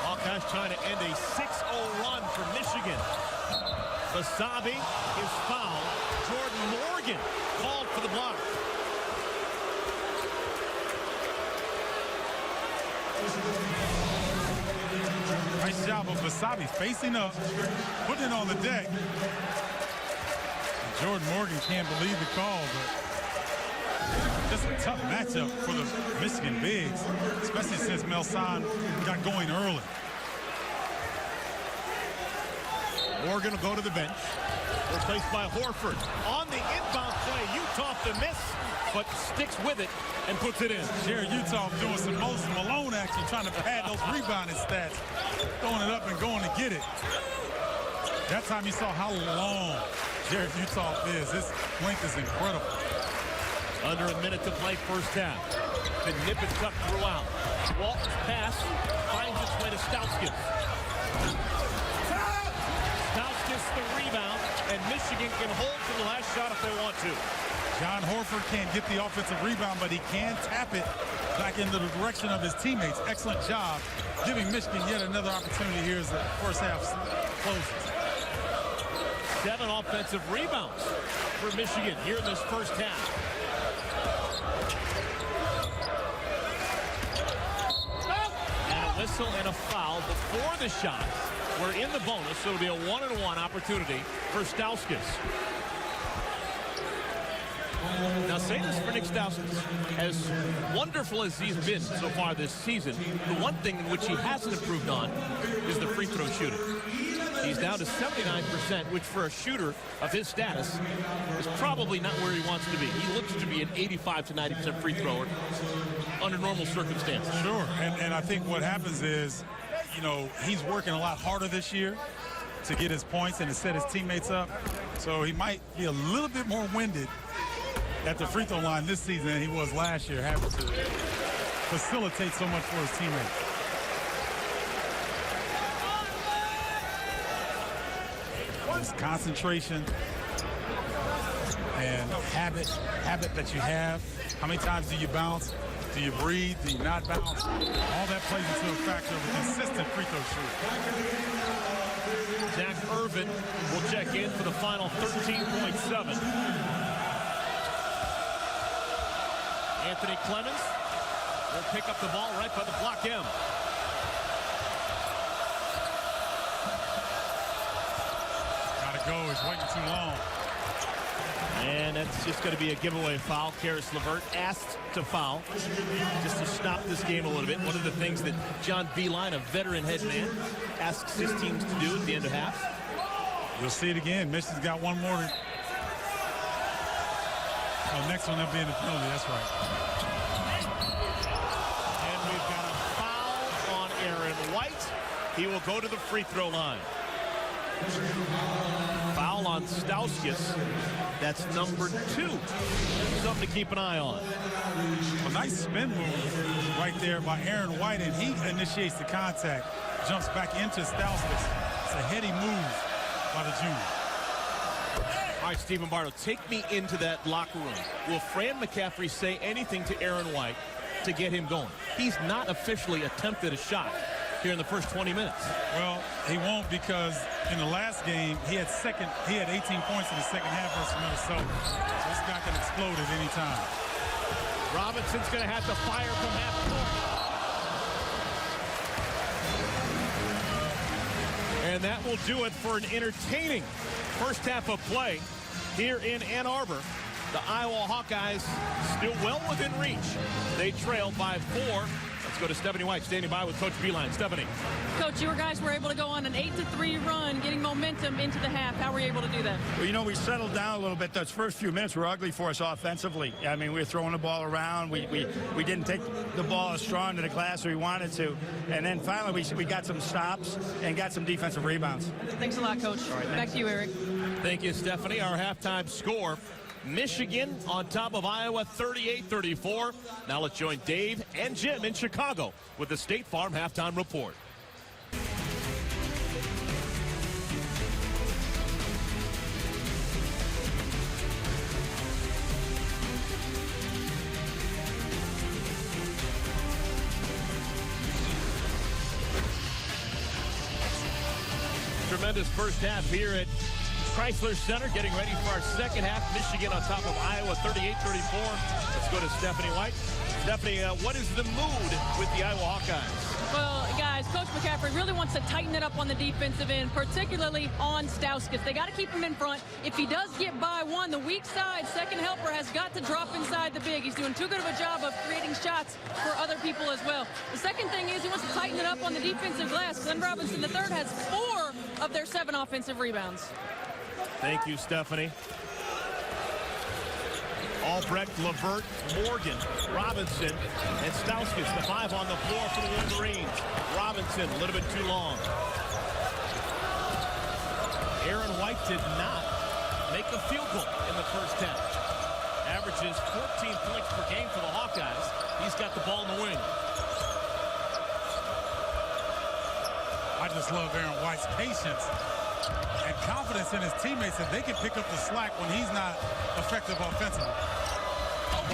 Speaker 1: Hawkeyes trying to end a 6-0 run for Michigan. Basabe is fouled. Jordan Morgan called for the block.
Speaker 2: Nice job of Basabe facing up, putting it on the deck. And Jordan Morgan can't believe the call, but just a tough matchup for the Michigan bigs, especially since Melson got going early.
Speaker 1: Morgan will go to the bench. Replaced by Horford. On the inbound play, Utah to miss, but sticks with it and puts it in.
Speaker 2: Jared Utah doing some Moses Malone action, trying to pad those rebounding stats, throwing it up and going to get it. That time you saw how long Jared Utah is. His length is incredible.
Speaker 1: Under a minute to play first half. The nip and tuck throughout. Walton's pass finds its way to Stauskas. Stauskas the rebound, and Michigan can hold to the last shot if they want to.
Speaker 2: John Horford can't get the offensive rebound, but he can tap it back into the direction of his teammates. Excellent job giving Michigan yet another opportunity here as the first half closes.
Speaker 1: 7 offensive rebounds for Michigan here in this first half. And a whistle and a foul before the shot. We're in the bonus, so it'll be a 1-on-1 opportunity for Stauskas. Now, say this for Nick Stauskas. As wonderful as he's been so far this season, the one thing in which he hasn't improved on is the free throw shooting. He's down to 79%, which for a shooter of his status is probably not where he wants to be. He looks to be an 85 to 90% free thrower under normal circumstances.
Speaker 2: Sure, and I think what happens is, you know, he's working a lot harder this year to get his points and to set his teammates up. So he might be a little bit more winded at the free throw line this season than he was last year, having to facilitate so much for his teammates. This concentration and habit that you have. How many times do you bounce? Do you breathe? Do you not bounce? All that plays into a factor of a consistent free throw shooter.
Speaker 1: Zach Irvin will check in for the final 13.7. Anthony Clemens will pick up the ball right by the block M.
Speaker 2: Gotta go, he's waiting too long.
Speaker 1: And that's just going to be a giveaway foul. Karis LeVert asked to foul just to stop this game a little bit. One of the things that John Beilein, a veteran head man, asks his teams to do at the end of half.
Speaker 2: You'll see it again. Michigan's got one more. Oh, next one, they'll be in the penalty. That's right.
Speaker 1: And we've got a foul on Aaron White. He will go to the free throw line. Foul on Stauskas. That's number 2. Something to keep an eye on.
Speaker 2: A nice spin move right there by Aaron White, and he initiates the contact. Jumps back into Stauskas. It's a heady move by the junior.
Speaker 1: All right, Stephen Bardo, take me into that locker room. Will Fran McCaffrey say anything to Aaron White to get him going? He's not officially attempted a shot here in the first 20 minutes.
Speaker 2: Well, he won't, because in the last game, he had 18 points in the second half versus Minnesota. So this guy can explode at any time.
Speaker 1: Robinson's going to have to fire from half court. And that will do it for an entertaining first half of play here in Ann Arbor. The Iowa Hawkeyes still well within reach. They trail by 4. Let's go to Stephanie White, standing by with Coach Beilein. Stephanie.
Speaker 3: Coach, your guys were able to go on an 8-3 run, getting momentum into the half. How were you able to do that?
Speaker 5: Well, you know, we settled down a little bit. Those first few minutes were ugly for us offensively. I mean, we were throwing the ball around. We didn't take the ball as strong to the glass as we wanted to. And then finally, we got some stops and got some defensive rebounds.
Speaker 3: Thanks a lot, Coach. Back to you, Eric.
Speaker 1: Thank you, Stephanie. Our halftime score, Michigan on top of Iowa 38-34. Now let's join Dave and Jim in Chicago with the State Farm halftime report. Tremendous first half here at Chrysler Center, getting ready for our second half. Michigan on top of Iowa 38-34. Let's go to Stephanie White. Stephanie, what is the mood with the Iowa Hawkeyes?
Speaker 3: Well, guys, Coach McCaffrey really wants to tighten it up on the defensive end, particularly on Stauskas. They got to keep him in front. If he does get by one, the weak side, second helper, has got to drop inside the big. He's doing too good of a job of creating shots for other people as well. The second thing is he wants to tighten it up on the defensive glass. Glenn Robinson III has 4 of their 7 offensive rebounds.
Speaker 1: Thank you, Stephanie. Albrecht, LeVert, Morgan, Robinson, and Stauskas, the 5 on the floor for the Wolverines. Robinson, a little bit too long. Aaron White did not make a field goal in the first half. Averages 14 points per game for the Hawkeyes. He's got the ball in the wing.
Speaker 2: I just love Aaron White's patience and confidence in his teammates that they can pick up the slack when he's not effective offensively.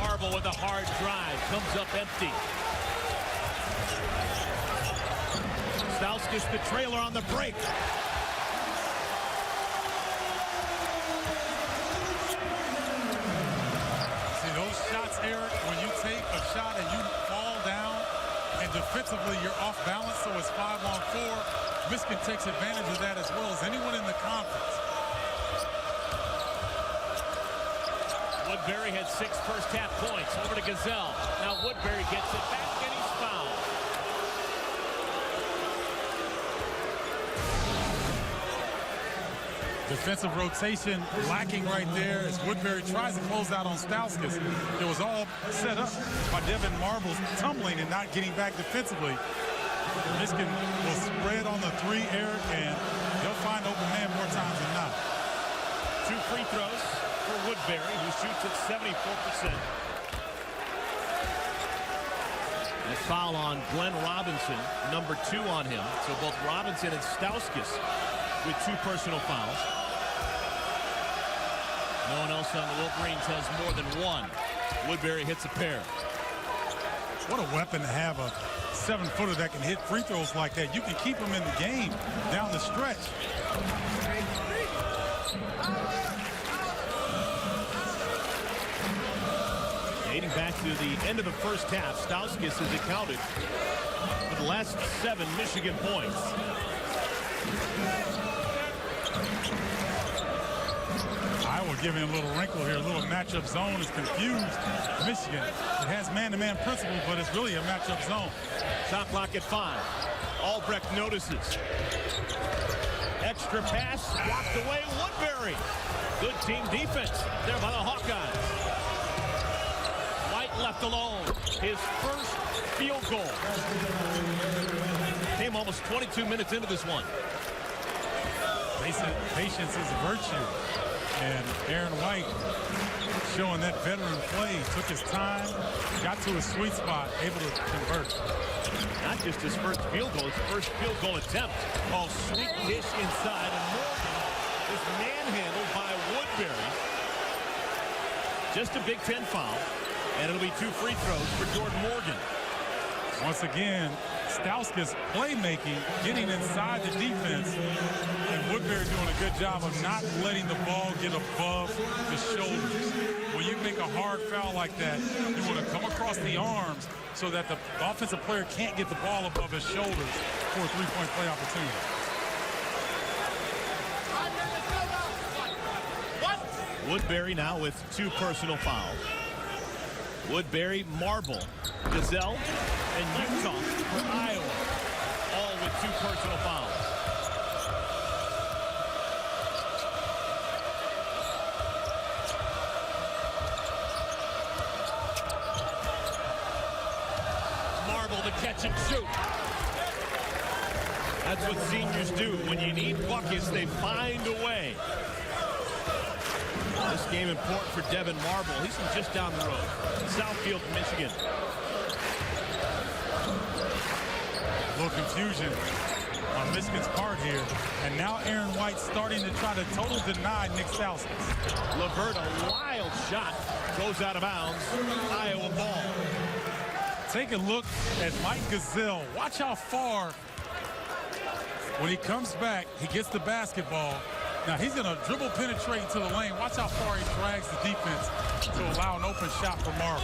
Speaker 1: Marble with a hard drive, comes up empty. Stauskas, the trailer on the break.
Speaker 2: See those shots, Eric, when you take a shot and you fall down and defensively you're off balance, so it's 5-on-4. Michigan takes advantage of that as well as anyone in the conference.
Speaker 1: Woodbury had 6 first-half points. Over to Gazelle. Now Woodbury gets it back, and he's fouled.
Speaker 2: Defensive rotation lacking right there as Woodbury tries to close out on Stauskas. It was all set up by Devin Marbles tumbling and not getting back defensively. Michigan will spread on the 3, Eric, and they'll find open man more times than not.
Speaker 1: 2 free throws for Woodbury, who shoots at 74%. A foul on Glenn Robinson, number 2 on him. So both Robinson and Stauskas with 2 personal fouls. No one else on the Wolverines has more than 1. Woodbury hits a pair.
Speaker 2: What a weapon to have, a 7-footer that can hit free throws like that. You can keep him in the game down the stretch.
Speaker 1: Dating back to the end of the first half, Stauskas has accounted for the last 7 Michigan points.
Speaker 2: Iowa giving him a little wrinkle here. A little matchup zone is confused. Michigan, it has man-to-man principle, but it's really a matchup zone.
Speaker 1: Shot clock at 5. Albrecht notices. Extra pass, blocked away, Woodbury. Good team defense there by the Hawkeyes. White left alone. His first field goal. Came almost 22 minutes into this one.
Speaker 2: Patience is a virtue. And Aaron White showing that veteran play. Took his time, got to his sweet spot, able to convert.
Speaker 1: Not just his first field goal, his first field goal attempt. Oh, sneak dish inside, and Morgan is manhandled by Woodbury. Just a Big Ten foul, and it'll be 2 free throws for Jordan Morgan.
Speaker 2: Once again, Stauskas playmaking, getting inside the defense, and Woodbury doing a good job of not letting the ball get above the shoulders. When you make a hard foul like that, you want to come across the arms so that the offensive player can't get the ball above his shoulders for a 3-point play opportunity.
Speaker 1: Woodbury now with 2 personal fouls. Woodbury, Marble, Gazelle, and Utah for Iowa, all with 2 personal fouls. Marble to catch and shoot. That's what seniors do. When you need buckets, they find a way. This game important for Devin Marble. He's from just down the road. Southfield, Michigan.
Speaker 2: A little confusion on Michigan's part here. And now Aaron White starting to try to total deny Nick Stauskas.
Speaker 1: LeVert, a wild shot, goes out of bounds. Iowa ball.
Speaker 2: Take a look at Mike Gazelle. Watch how far, when he comes back, he gets the basketball. Now he's going to dribble penetrate into the lane. Watch how far he drags the defense to allow an open shot for Marble.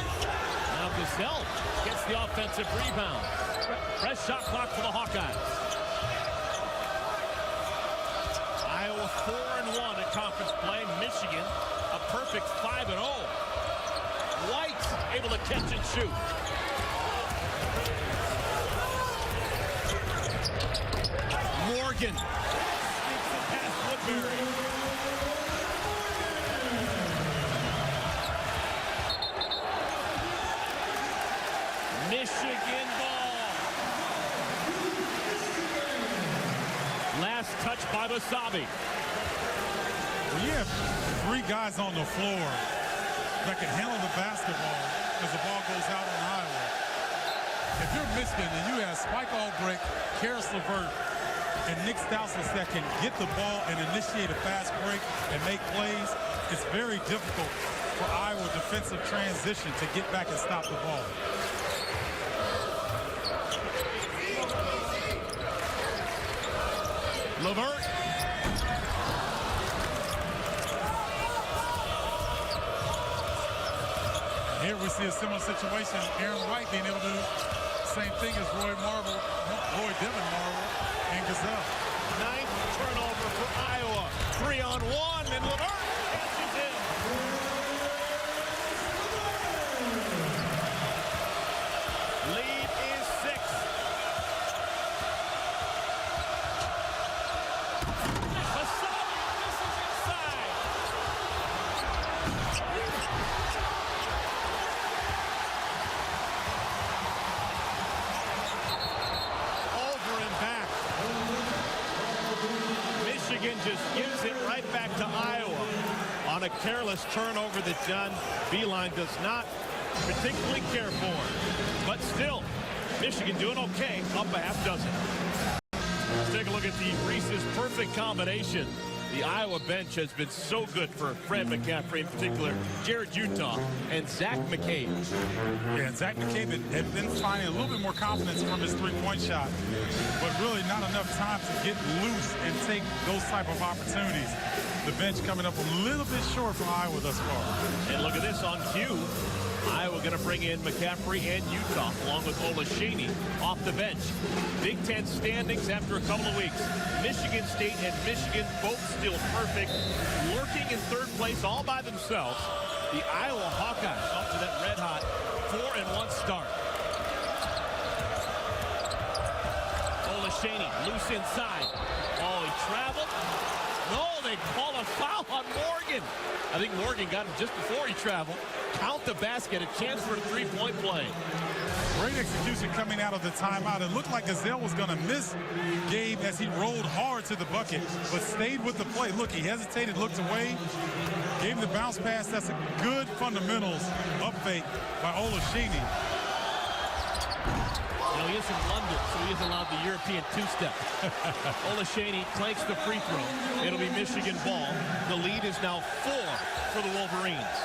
Speaker 1: Now Gazelle gets the offensive rebound. Fresh shot clock for the Hawkeyes. Iowa 4-1 in conference play. Michigan a perfect 5-0. White able to catch and shoot. Morgan sneaks it past Woodbury. Michigan ball. Last touch by Wasabi.
Speaker 2: When you have three guys on the floor that can handle the basketball as the ball goes out on Iowa, if you're Michigan and you have Spike Albrecht, Karis LeVert, and Nick Stauskas that can get the ball and initiate a fast break and make plays, it's very difficult for Iowa defensive transition to get back and stop the ball.
Speaker 1: LeVert.
Speaker 2: Here we see a similar situation. Aaron White being able to do the same thing as Roy Devin Marvel and Gazelle.
Speaker 1: Ninth turnover for Iowa. 3-on-1, and LeVert catches in. Lead is 6. Wasabi misses inside. Over and back. Michigan just gives it right back to Iowa on a careless turnover that John Beilein does not particularly care for. But still, Michigan doing okay, up a half dozen. Let's take a look at the Reese's perfect combination. The Iowa bench has been so good for Fred McCaffrey in particular, Jared Utah, and Zach McCabe.
Speaker 2: Yeah, and Zach McCabe had been finding a little bit more confidence from his three-point shot, but really not enough time to get loose and take those type of opportunities. The bench coming up a little bit short for Iowa thus far.
Speaker 1: And look at this on cue. Iowa going to bring in McCaffrey and Utah along with Olashini off the bench. Big Ten standings after a couple of weeks. Michigan State and Michigan both still perfect, lurking in third place all by themselves. The Iowa Hawkeyes up to that red-hot 4-1 start. Olashini loose inside. Oh, he traveled. No, they call a foul on Morgan. I think Morgan got him just before he traveled. Count the basket, a chance for a three-point play.
Speaker 2: Great execution coming out of the timeout. It looked like Gazelle was going to miss Gabe as he rolled hard to the bucket, but stayed with the play. Look, he hesitated, looked away, gave him the bounce pass. That's a good fundamentals up fake by Olashini.
Speaker 1: You know, he is from London, so he is allowed the European two-step. Olashini clanks the free throw. It'll be Michigan ball. The lead is now 4 for the Wolverines.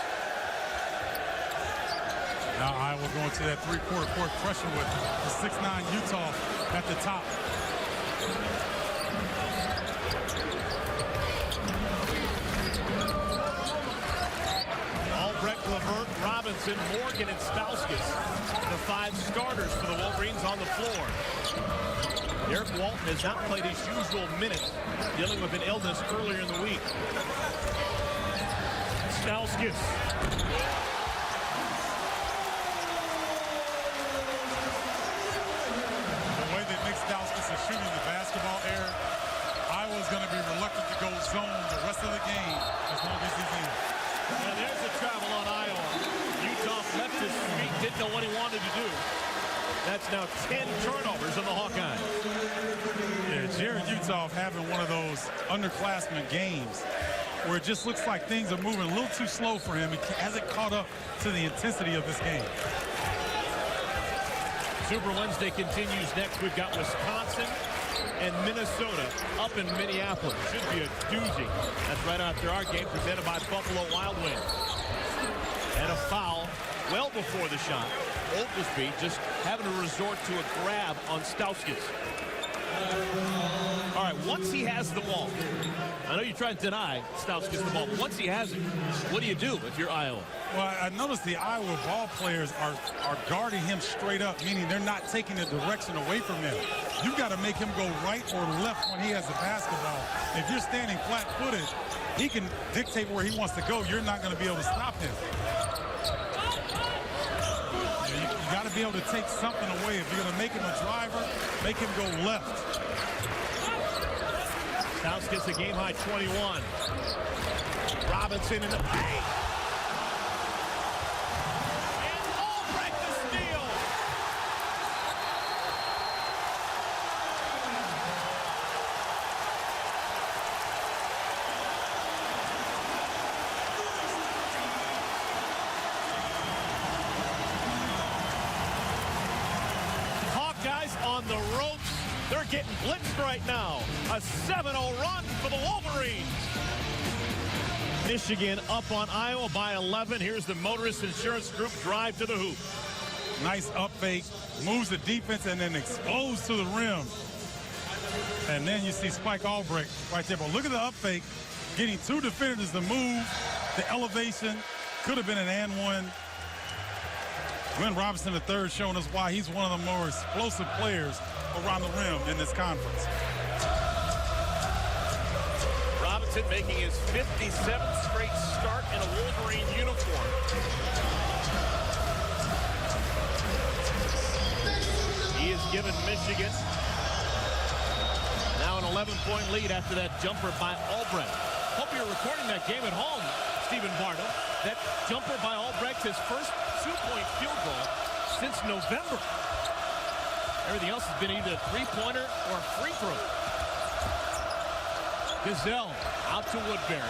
Speaker 2: Now Iowa going to that three-quarter court pressure with the 6'9" Utah at the top.
Speaker 1: Albrecht, LeVert, Robinson, Morgan, and Stauskas, the 5 starters for the Wolverines on the floor. Derek Walton has not played his usual minutes, dealing with an illness earlier in the week. Stauskas.
Speaker 2: Stauskas is shooting the basketball air. Iowa's going to be reluctant to go zone the rest of the game as long as he's in.
Speaker 1: Now there's the travel on Iowa. Utah left his feet, didn't know what he wanted to do. That's now 10 turnovers on the Hawkeyes.
Speaker 2: Yeah, Jared Utah having one of those underclassmen games where it just looks like things are moving a little too slow for him. He hasn't caught up to the intensity of this game.
Speaker 1: Super Wednesday continues next. We've got Wisconsin and Minnesota up in Minneapolis. Should be a doozy. That's right after our game presented by Buffalo Wild Wings. And a foul well before the shot. Oglesby just having to resort to a grab on Stauskas. All right, right, once he has the ball, I know you try to deny Stauskas the ball, but once he has it, what do you do if you're Iowa?
Speaker 2: Well, I noticed the Iowa ball players are guarding him straight up, meaning they're not taking the direction away from him. You've got to make him go right or left when he has the basketball. If you're standing flat-footed, he can dictate where he wants to go. You're not going to be able to stop him. You got to be able to take something away. If you're going to make him a driver, make him go left.
Speaker 1: Stauskas a game-high 21. Robinson in the paint. And Albrecht the steal. Hawkeyes on the ropes. They're getting blitzed right now. A 7-0 run for the Wolverines. Michigan up on Iowa by 11. Here's the Motorist Insurance Group drive to the hoop.
Speaker 2: Nice up fake, moves the defense, and then explodes to the rim. And then you see Spike Albrecht right there. But look at the up fake, getting two defenders to move, the elevation. Could have been an and one. Glenn Robinson III showing us why he's one of the more explosive players around the rim in this conference.
Speaker 1: Robinson making his 57th straight start in a Wolverine uniform. He has given Michigan now an 11-point lead after that jumper by Albrecht. Hope you're recording that game at home, Stephen Bardo. That jumper by Albrecht, his first two-point field goal since November. Everything else has been either a three-pointer or a free throw. Gazelle out to Woodbury.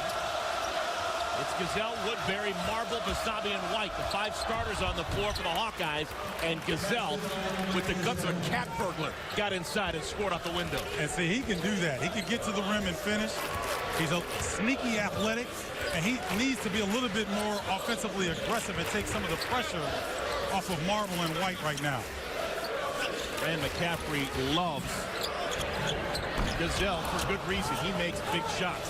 Speaker 1: It's Gazelle, Woodbury, Marble, Basabe, and White, the five starters on the floor for the Hawkeyes. And Gazelle, with the guts of a cat burglar, got inside and scored out the window.
Speaker 2: And see, he can do that. He can get to the rim and finish. He's a sneaky athletic, and he needs to be a little bit more offensively aggressive and take some of the pressure off of Marble and White right now.
Speaker 1: Rand McCaffrey loves Gazelle for good reason. He makes big shots.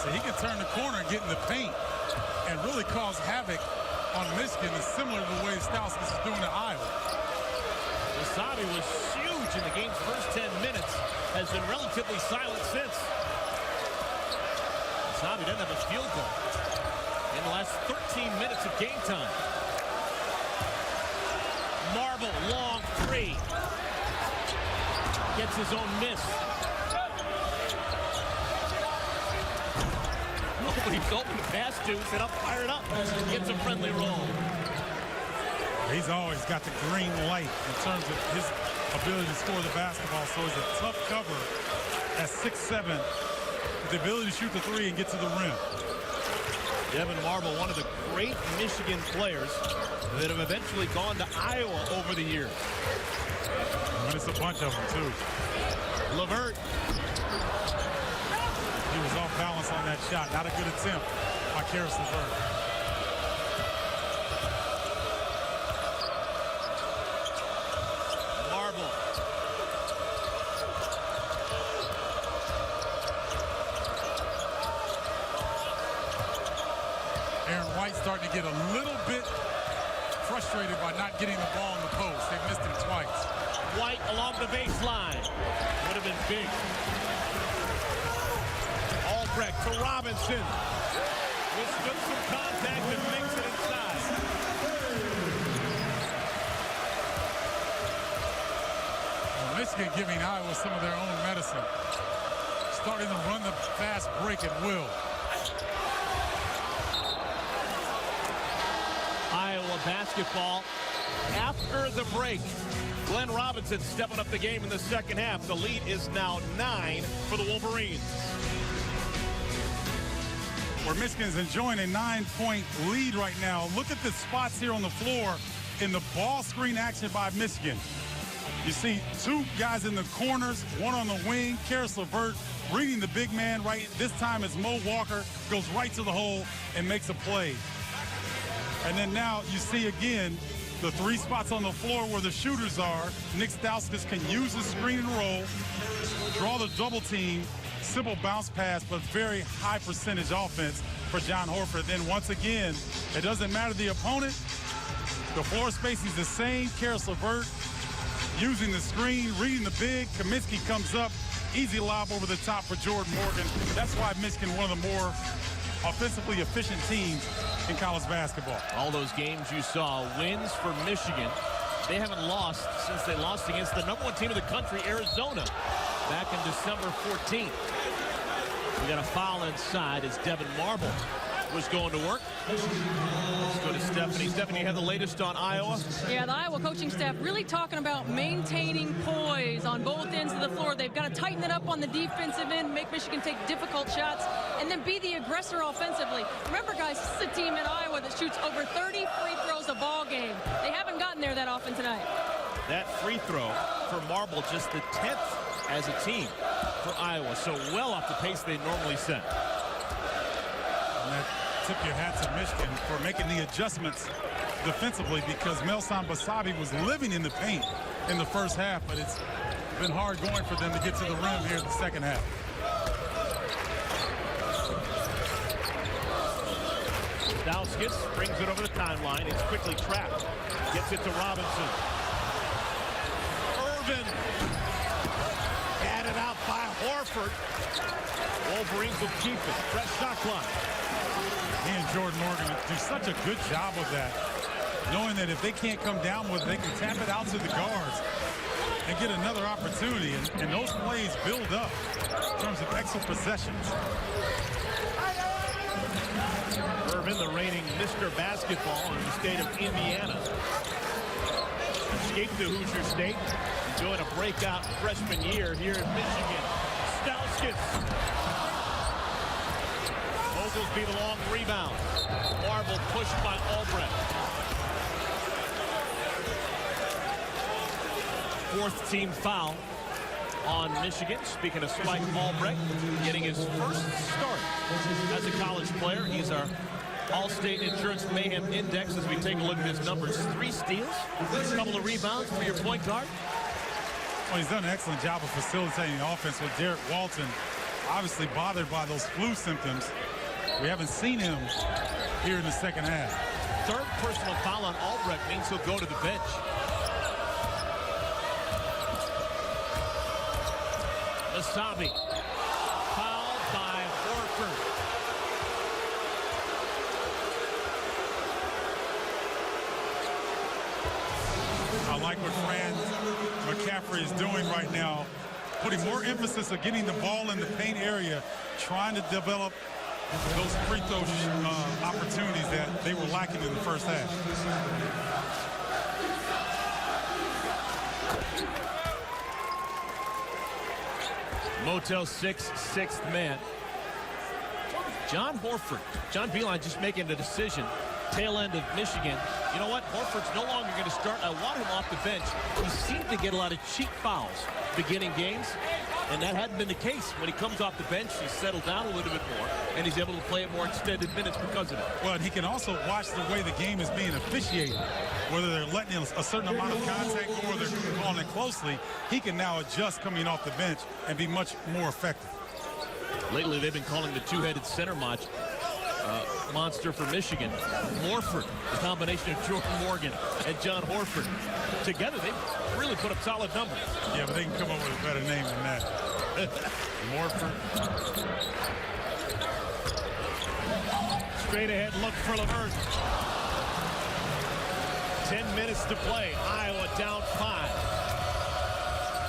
Speaker 2: So he can turn the corner and get in the paint and really cause havoc on Michigan, is similar to the way Stauskas is doing at Iowa.
Speaker 1: Basabe was huge in the game's first 10 minutes, has been relatively silent since. Basabe doesn't have a field goal in the last 13 minutes of game time. Marble, long three. Gets his own miss. Nobody's open to pass to, set up, fire it up. Gets a friendly roll.
Speaker 2: He's always got the green light in terms of his ability to score the basketball, so he's a tough cover at 6'7", with the ability to shoot the three and get to the rim.
Speaker 1: Devin Marble, one of the great Michigan players that have eventually gone to Iowa over the years.
Speaker 2: And it's a bunch of them, too.
Speaker 1: LeVert.
Speaker 2: He was off balance on that shot. Not a good attempt by Caris LeVert.
Speaker 1: Marble.
Speaker 2: Aaron White starting to get a little bit frustrated by not getting the ball in the post. They missed him twice.
Speaker 1: White along the baseline. Would have been big. Albrecht to Robinson. Withstood some contact and makes it inside.
Speaker 2: Well, Michigan giving Iowa some of their own medicine. Starting to run the fast break at will.
Speaker 1: Iowa basketball after the break. Glenn Robinson stepping up the game in the second half. The lead is now 9 for the Wolverines.
Speaker 2: Where Michigan is enjoying a 9-point lead right now. Look at the spots here on the floor in the ball screen action by Michigan. You see two guys in the corners, one on the wing, Caris LeVert reading the big man right. This time it's Mo Walker, goes right to the hole and makes a play. And then now you see again the 3 spots on the floor where the shooters are. Nick Stauskas can use the screen and roll, draw the double team, simple bounce pass, but very high percentage offense for John Horford. Then once again, it doesn't matter the opponent. The floor spacing is the same. Karis LeVert using the screen, reading the big. Kaminsky comes up, easy lob over the top for Jordan Morgan. That's why Michigan, one of the more offensively efficient teams in college basketball.
Speaker 1: All those games you saw, wins for Michigan. They haven't lost since they lost against the #1 team in the country, Arizona, back in December 14th. We got a foul inside as Devin Marble was going to work. Let's go to Stephanie. Stephanie, you have the latest on Iowa?
Speaker 3: Yeah, the Iowa coaching staff really talking about maintaining poise on both ends of the floor. They've got to tighten it up on the defensive end, make Michigan take difficult shots, and then be the aggressor offensively. Remember, guys, this is a team in Iowa that shoots over 30 free throws a ball game. They haven't gotten there that often tonight.
Speaker 1: That free throw for Marble, just the 10th as a team for Iowa, so well off the pace they normally set.
Speaker 2: And that tip your hat to Michigan for making the adjustments defensively, because Melsan Basabi was living in the paint in the first half, but it's been hard going for them to get to the rim here in the second half.
Speaker 1: Stauskas brings it over the timeline. It's quickly trapped. Gets it to Robinson. Irvin. Added out by Horford. Wolverines will keep it. Fresh shot clock.
Speaker 2: He and Jordan Morgan do such a good job of that, knowing that if they can't come down with it, they can tap it out to the guards and get another opportunity. And those plays build up in terms of extra possessions.
Speaker 1: Irvin, the reigning Mr. Basketball in the state of Indiana. Escaped to Hoosier State. Enjoying a breakout freshman year here in Michigan. Stauskas. Oglesby the long rebound. Marble pushed by Albrecht. Fourth team foul on Michigan. Speaking of Spike Albrecht, getting his first start as a college player. He's our All-State Insurance Mayhem Index as we take a look at his numbers. 3 steals, a couple of rebounds for your point guard.
Speaker 2: Well, he's done an excellent job of facilitating the offense with Derek Walton, obviously bothered by those flu symptoms. We haven't seen him here in the second half.
Speaker 1: Third personal foul on Albrecht means he'll go to the bench. Wasabi. Fouled by Horford.
Speaker 2: I like what Fran McCaffrey is doing right now, putting more emphasis on getting the ball in the paint area, trying to develop those free throw opportunities that they were lacking in the first half.
Speaker 1: Motel 6, 6th man. John Horford. John Beilein just making the decision. Tail end of Michigan. You know what? Horford's no longer going to start. I want him off the bench. He seemed to get a lot of cheap fouls beginning games, and that hadn't been the case. When he comes off the bench, he's settled down a little bit more, and he's able to play at more extended minutes because of it.
Speaker 2: Well, and he can also watch the way the game is being officiated. Whether they're letting in a certain amount of contact or they're calling it closely, he can now adjust coming off the bench and be much more effective.
Speaker 1: Lately, they've been calling the two-headed center monster for Michigan. Morford, the combination of Jordan Morgan and John Horford. Together, they really put up solid numbers.
Speaker 2: Yeah, but they can come up with a better name than that. Morford.
Speaker 1: Straight ahead look for LeVert. 10 minutes to play. Iowa down 5.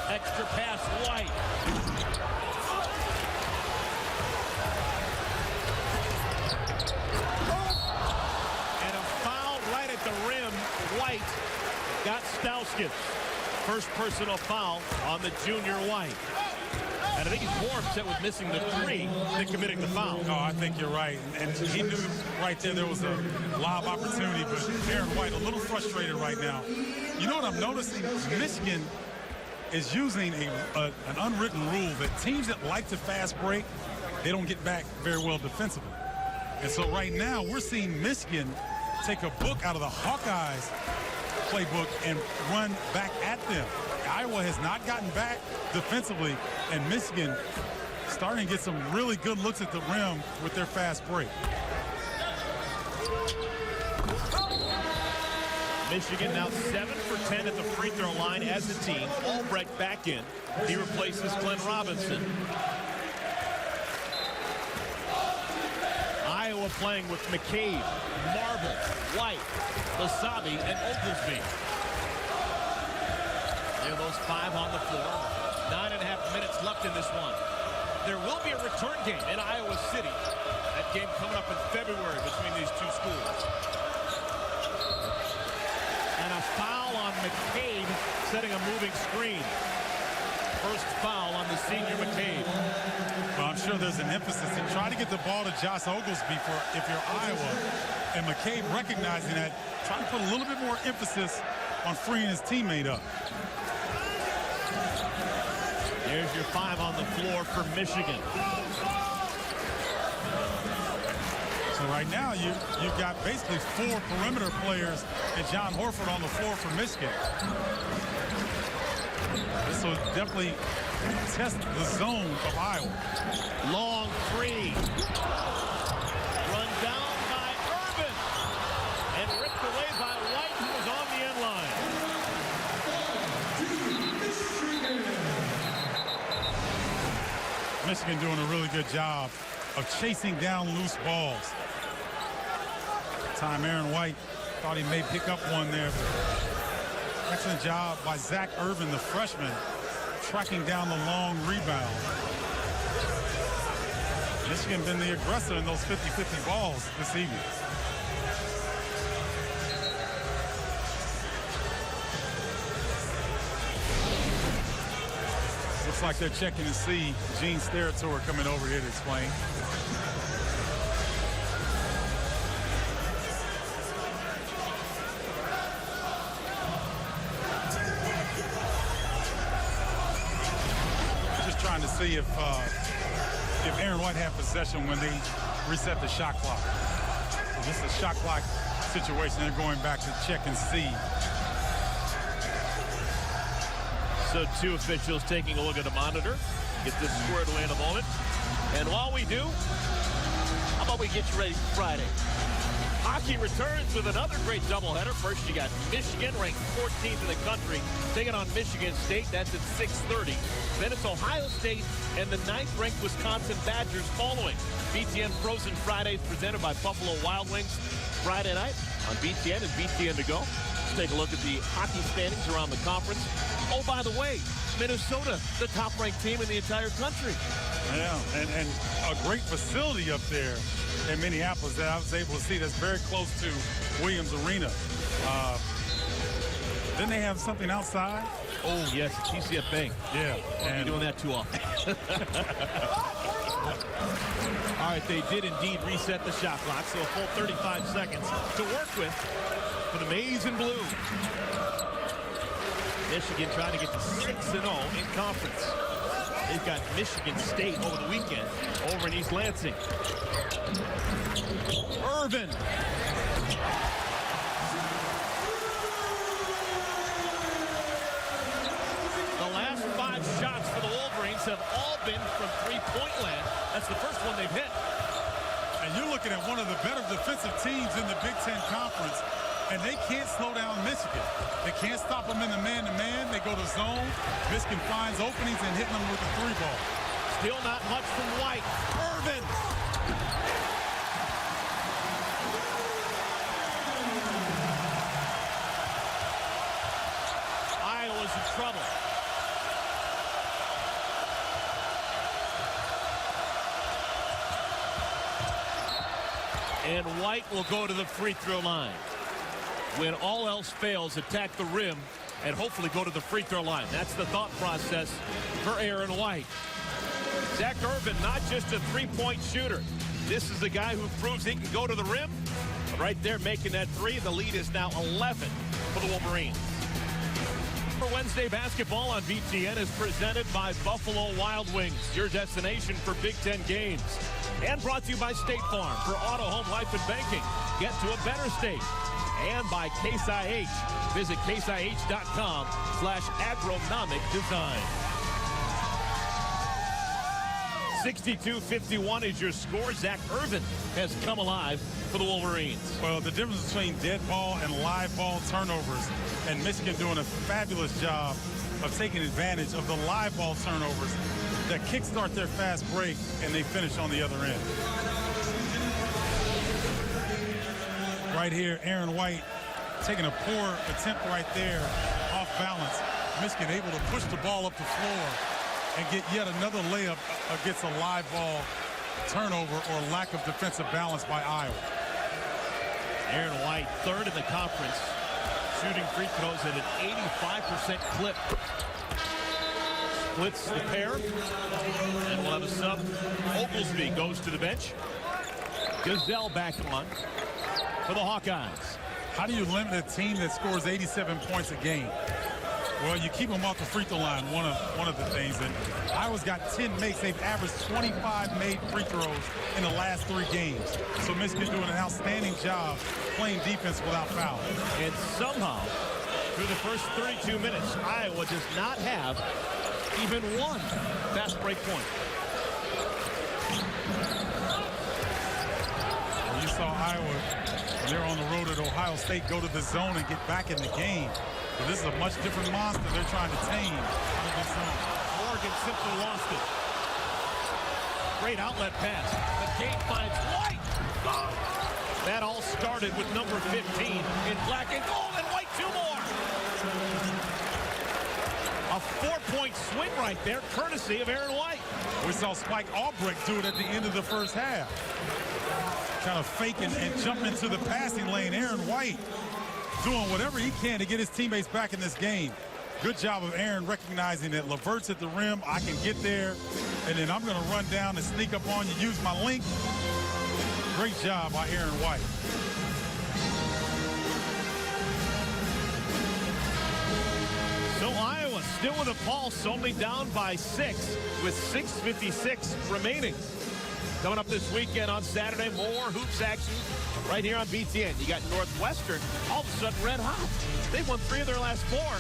Speaker 1: Extra pass, White. The rim, White got Stauskas. First personal foul on the junior White. And I think he's more upset with missing the 3 than committing the foul.
Speaker 2: No, I think you're right. And he knew right there was a lob opportunity, but Aaron White a little frustrated right now. You know what I'm noticing? Michigan is using an unwritten rule that teams that like to fast break, they don't get back very well defensively. And so right now we're seeing Michigan take a book out of the Hawkeyes playbook and run back at them. Iowa has not gotten back defensively, and Michigan starting to get some really good looks at the rim with their fast break.
Speaker 1: Michigan now 7 for 10 at the free throw line as a team. Albrecht back in. He replaces Glenn Robinson. Iowa playing with McCabe, Marble, White, Wasabi, and Oglesby. There are those 5 on the floor. 9.5 minutes left in this one. There will be a return game in Iowa City. That game coming up in February between these two schools. And a foul on McCabe, setting a moving screen. First foul on the senior McCabe.
Speaker 2: Well, I'm sure there's an emphasis in trying to get the ball to Josh Oglesby if you're Iowa. And McCabe recognizing that, trying to put a little bit more emphasis on freeing his teammate up.
Speaker 1: There's your 5 on the floor for Michigan.
Speaker 2: So right now, you've got basically 4 perimeter players and John Horford on the floor for Michigan. This will definitely test the zone of Iowa.
Speaker 1: Long 3. Run down by Irvin. And ripped away by White, who was on the end line.
Speaker 2: Michigan doing a really good job of chasing down loose balls. Time Aaron White thought he may pick up one there. Excellent job by Zach Irvin, the freshman, tracking down the long rebound. Michigan been the aggressor in those 50-50 balls this evening. Looks like they're checking to see Gene Steratore coming over here to explain. Just trying to see if Aaron White had possession when they reset the shot clock. So this is a shot clock situation. They're going back to check and see.
Speaker 1: So 2 officials taking a look at the monitor. Get this squared away in a moment. And while we do, how about we get you ready for Friday? Hockey returns with another great doubleheader. First, you got Michigan, ranked 14th in the country, taking on Michigan State. That's at 6:30. Then it's Ohio State and the 9th-ranked Wisconsin Badgers following. BTN Frozen Fridays presented by Buffalo Wild Wings. Friday night on BTN and BTN to go. Let's take a look at the hockey standings around the conference. Oh, by the way, Minnesota, the top-ranked team in the entire country.
Speaker 2: Yeah, and a great facility up there in Minneapolis that I was able to see that's very close to Williams Arena. Didn't they have something outside?
Speaker 1: Oh, yes, TCF Bank.
Speaker 2: Yeah.
Speaker 1: Won't be doing that too often. All right, they did indeed reset the shot clock, so a full 35 seconds to work with for the Maize and Blue. Michigan trying to get to 6-0 in conference. They've got Michigan State over the weekend over in East Lansing. Irvin. The last 5 shots for the Wolverines have all been from three-point land. That's the first one they've hit.
Speaker 2: And you're looking at one of the better defensive teams in the Big Ten Conference, and they can't slow down Michigan. They can't stop them in the man-to-man. They go to zone. Michigan finds openings and hitting them with the 3-ball.
Speaker 1: Still not much from White. Irvin. Iowa's in trouble. And White will go to the free throw line. When all else fails, attack the rim and hopefully go to the free throw line. That's the thought process for Aaron White. Zach Irvin, not just a three-point shooter. This is the guy who proves he can go to the rim. Right there making that 3. The lead is now 11 for the Wolverines. For Wednesday basketball on BTN is presented by Buffalo Wild Wings, your destination for Big Ten games. And brought to you by State Farm for auto, home, life, and banking. Get to a better state. and by Case IH. Visit caseih.com/agronomic design. 62-51 is your score. Zach Irvin has come alive for the Wolverines.
Speaker 2: Well, the difference between dead ball and live ball turnovers, and Michigan doing a fabulous job of taking advantage of the live ball turnovers that kickstart their fast break and they finish on the other end. Right here, Aaron White taking a poor attempt right there, off balance. Michigan able to push the ball up the floor and get yet another layup against a live ball turnover or lack of defensive balance by Iowa.
Speaker 1: Aaron White, third in the conference, shooting free throws at an 85% clip. Splits the pair, and we'll have a sub. Oglesby goes to the bench. Gazelle back on for the Hawkeyes.
Speaker 2: How do you limit a team that scores 87 points a game? Well, you keep them off the free throw line, one of the things. And Iowa's got 10 makes. They've averaged 25 made free throws in the last 3 games. So Michigan doing an outstanding job playing defense without foul.
Speaker 1: And somehow, through the first 32 minutes, Iowa does not have even one fast break point.
Speaker 2: Well, you saw Iowa, they're on the road at Ohio State, go to the zone and get back in the game. But this is a much different monster they're trying to tame out of this zone.
Speaker 1: Morgan simply lost it. Great outlet pass. The gate finds White. That all started with number 15 in black and gold, and White 2 more. A 4-point swing right there, courtesy of Aaron White.
Speaker 2: We saw Spike Albrecht do it at the end of the first half. Kind of faking and jumping into the passing lane. Aaron White doing whatever he can to get his teammates back in this game. Good job of Aaron recognizing that LeVert's at the rim. I can get there, and then I'm going to run down and sneak up on you, use my length. Great job by Aaron White.
Speaker 1: So Iowa still with a pulse, only down by 6 with 6:56 remaining. Coming up this weekend on Saturday, more hoops action right here on BTN. You got Northwestern, all of a sudden red hot. They've won 3 of their last 4.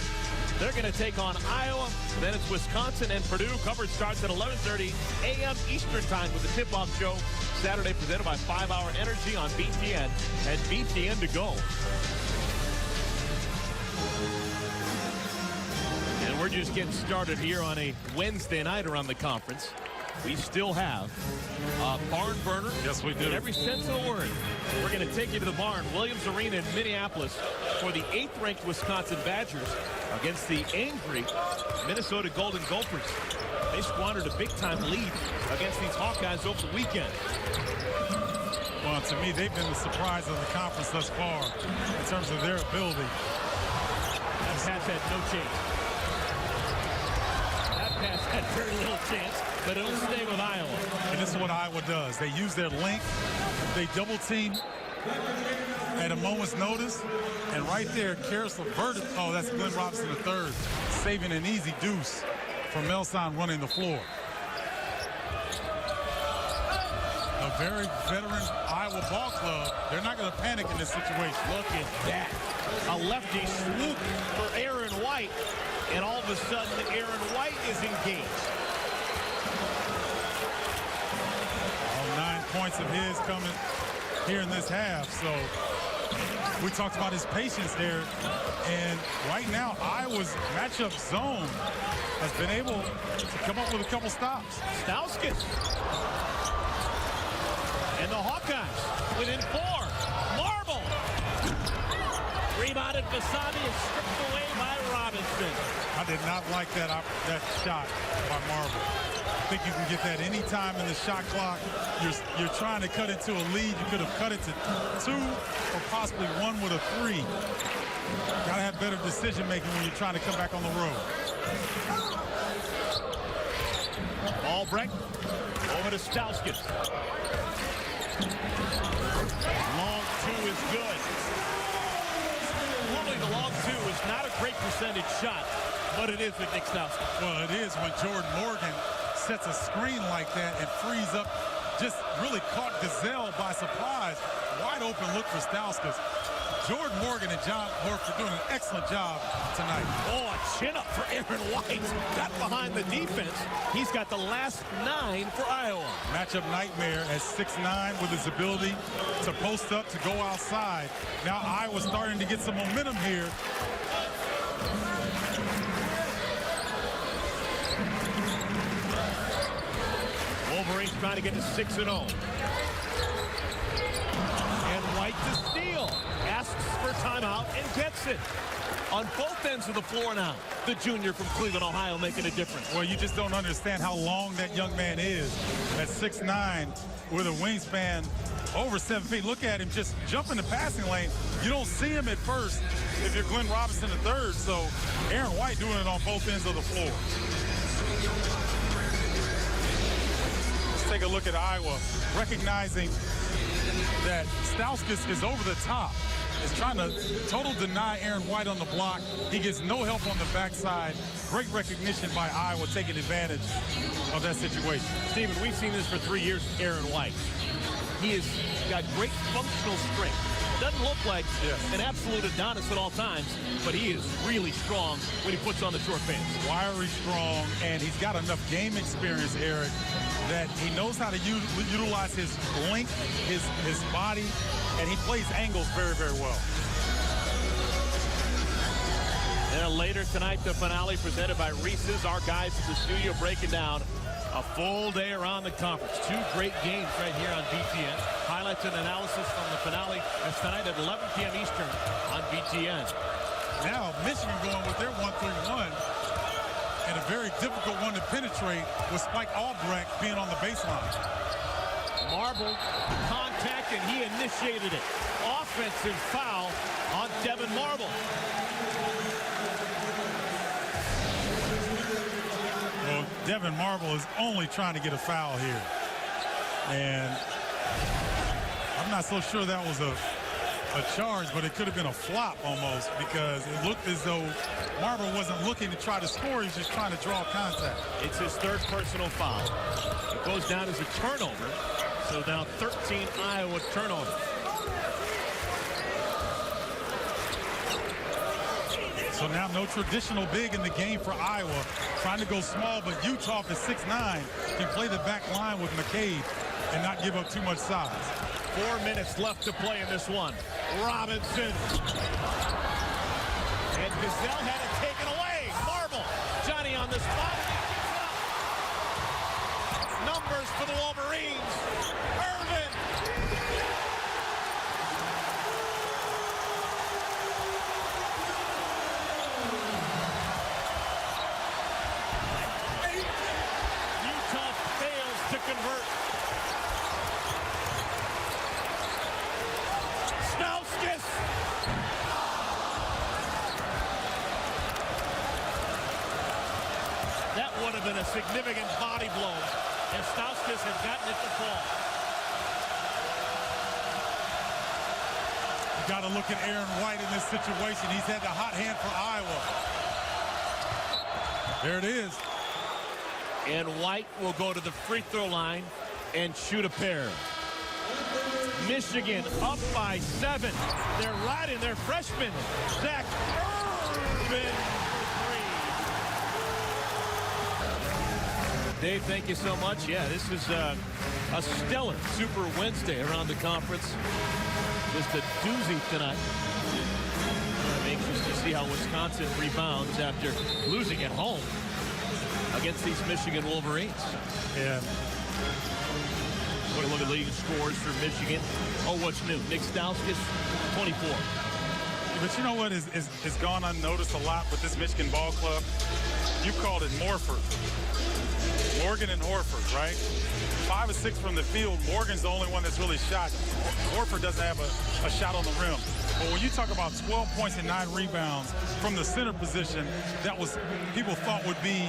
Speaker 1: They're going to take on Iowa. Then it's Wisconsin and Purdue. Coverage starts at 11:30 a.m. Eastern time with the tip-off show. Saturday presented by 5 Hour Energy on BTN and BTN to go. And we're just getting started here on a Wednesday night around the conference. We still have a barn burner.
Speaker 2: Yes, we do.
Speaker 1: In every sense of the word. We're going to take you to the barn, Williams Arena in Minneapolis, for the 8th-ranked Wisconsin Badgers against the angry Minnesota Golden Gophers. They squandered a big-time lead against these Hawkeyes over the weekend.
Speaker 2: Well, to me, they've been the surprise of the conference thus far in terms of their ability.
Speaker 1: That pass had no chance. That pass had very little chance, but it'll stay with Iowa.
Speaker 2: And this is what Iowa does. They use their length. They double team at a moment's notice. And right there, Karis LeVert, oh, that's Glenn Robinson III, saving an easy deuce from Melson running the floor. A very veteran Iowa ball club. They're not going to panic in this situation.
Speaker 1: Look at that. A lefty swoop for Aaron White, and all of a sudden, Aaron White is engaged.
Speaker 2: 9 points of his coming here in this half. So we talked about his patience there. And right now, Iowa's matchup zone has been able to come up with a couple stops.
Speaker 1: Stauskas. And the Hawkeyes within 4. Marble. Rebounded Basabi and stripped away by Robinson.
Speaker 2: I did not like that shot by Marble. I think you can get that any time in the shot clock. You're trying to cut into a lead. You could have cut it to 2 or possibly 1 with a 3. Got to have better decision making when you're trying to come back on the road.
Speaker 1: Albrecht over to Stauskas. Long 2 is good. Normally the long 2 is not a great percentage shot, but it is with Nick Stauskas.
Speaker 2: Well, it is when Jordan Morgan sets a screen like that and frees up, just really caught Gazelle by surprise. Wide open look for Stauskas. Jordan Morgan and John Horford doing an excellent job tonight.
Speaker 1: Oh, a chin up for Aaron White. Got behind the defense. He's got the last 9 for Iowa.
Speaker 2: Matchup nightmare at 6'9" with his ability to post up, to go outside. Now Iowa's starting to get some momentum here.
Speaker 1: Wolverines trying to get to 6-0. And White to steal. Asks for timeout and gets it. On both ends of the floor now, the junior from Cleveland, Ohio, making a difference.
Speaker 2: Well, you just don't understand how long that young man is at 6'9", with a wingspan over 7 feet. Look at him just jump in the passing lane. You don't see him at first if you're Glenn Robinson III. So Aaron White doing it on both ends of the floor. Let's take a look at Iowa, recognizing that Stauskas is over the top. Is trying to total deny Aaron White on the block. He gets no help on the backside. Great recognition by Iowa, taking advantage of that situation.
Speaker 1: Stephen, we've seen this for 3 years, Aaron White. He has got great functional strength. Doesn't look like an absolute Adonis at all times, but he is really strong when he puts on the short pants.
Speaker 2: Wiry, strong, and he's got enough game experience, Eric, that he knows how to utilize his length, his body, and he plays angles very, very well.
Speaker 1: And later tonight, the finale presented by Reese's. Our guys at the studio breaking down a full day around the conference. 2 great games right here on BTN. Highlights and analysis from the finale. That's tonight at 11 p.m. Eastern on BTN.
Speaker 2: Now Michigan going with their 1-3-1, and a very difficult one to penetrate with Spike Albrecht being on the baseline.
Speaker 1: Marble contact, and he initiated it. Offensive foul on Devin Marble.
Speaker 2: Well, Devin Marble is only trying to get a foul here. And I'm not so sure that was a charge, but it could have been a flop almost, because it looked as though Marble wasn't looking to try to score. He was just trying to draw contact.
Speaker 1: It's his 3rd personal foul. It goes down as a turnover. So now 13 Iowa turnovers.
Speaker 2: So now no traditional big in the game for Iowa. Trying to go small, but Utah at 6'9" can play the back line with McCabe and not give up too much size.
Speaker 1: 4 minutes left to play in this one. Robinson. And Gazelle had it taken away. Marble. Johnny on the spot. Numbers for the Wolverines. Irvin. Utah fails to convert. Stauskas. That would have been a significant body blow. And Stauskas had gotten it to fall.
Speaker 2: You got to look at Aaron White in this situation. He's had the hot hand for Iowa. There it is.
Speaker 1: And White will go to the free throw line and shoot a pair. Michigan up by 7. They're riding their freshman, Zach Irvin. Dave, thank you so much. Yeah, this is a stellar Super Wednesday around the conference. Just a doozy tonight. I'm anxious to see how Wisconsin rebounds after losing at home against these Michigan Wolverines.
Speaker 2: Yeah.
Speaker 1: Look at leading scores for Michigan. Oh, what's new? Nick Stauskas, 24.
Speaker 2: But you know what is gone unnoticed a lot with this Michigan ball club? You called it Morford. Morgan and Horford, right? 5 of 6 from the field. Morgan's the only one that's really shot. Horford doesn't have a shot on the rim. But when you talk about 12 points and 9 rebounds from the center position, that was people thought would be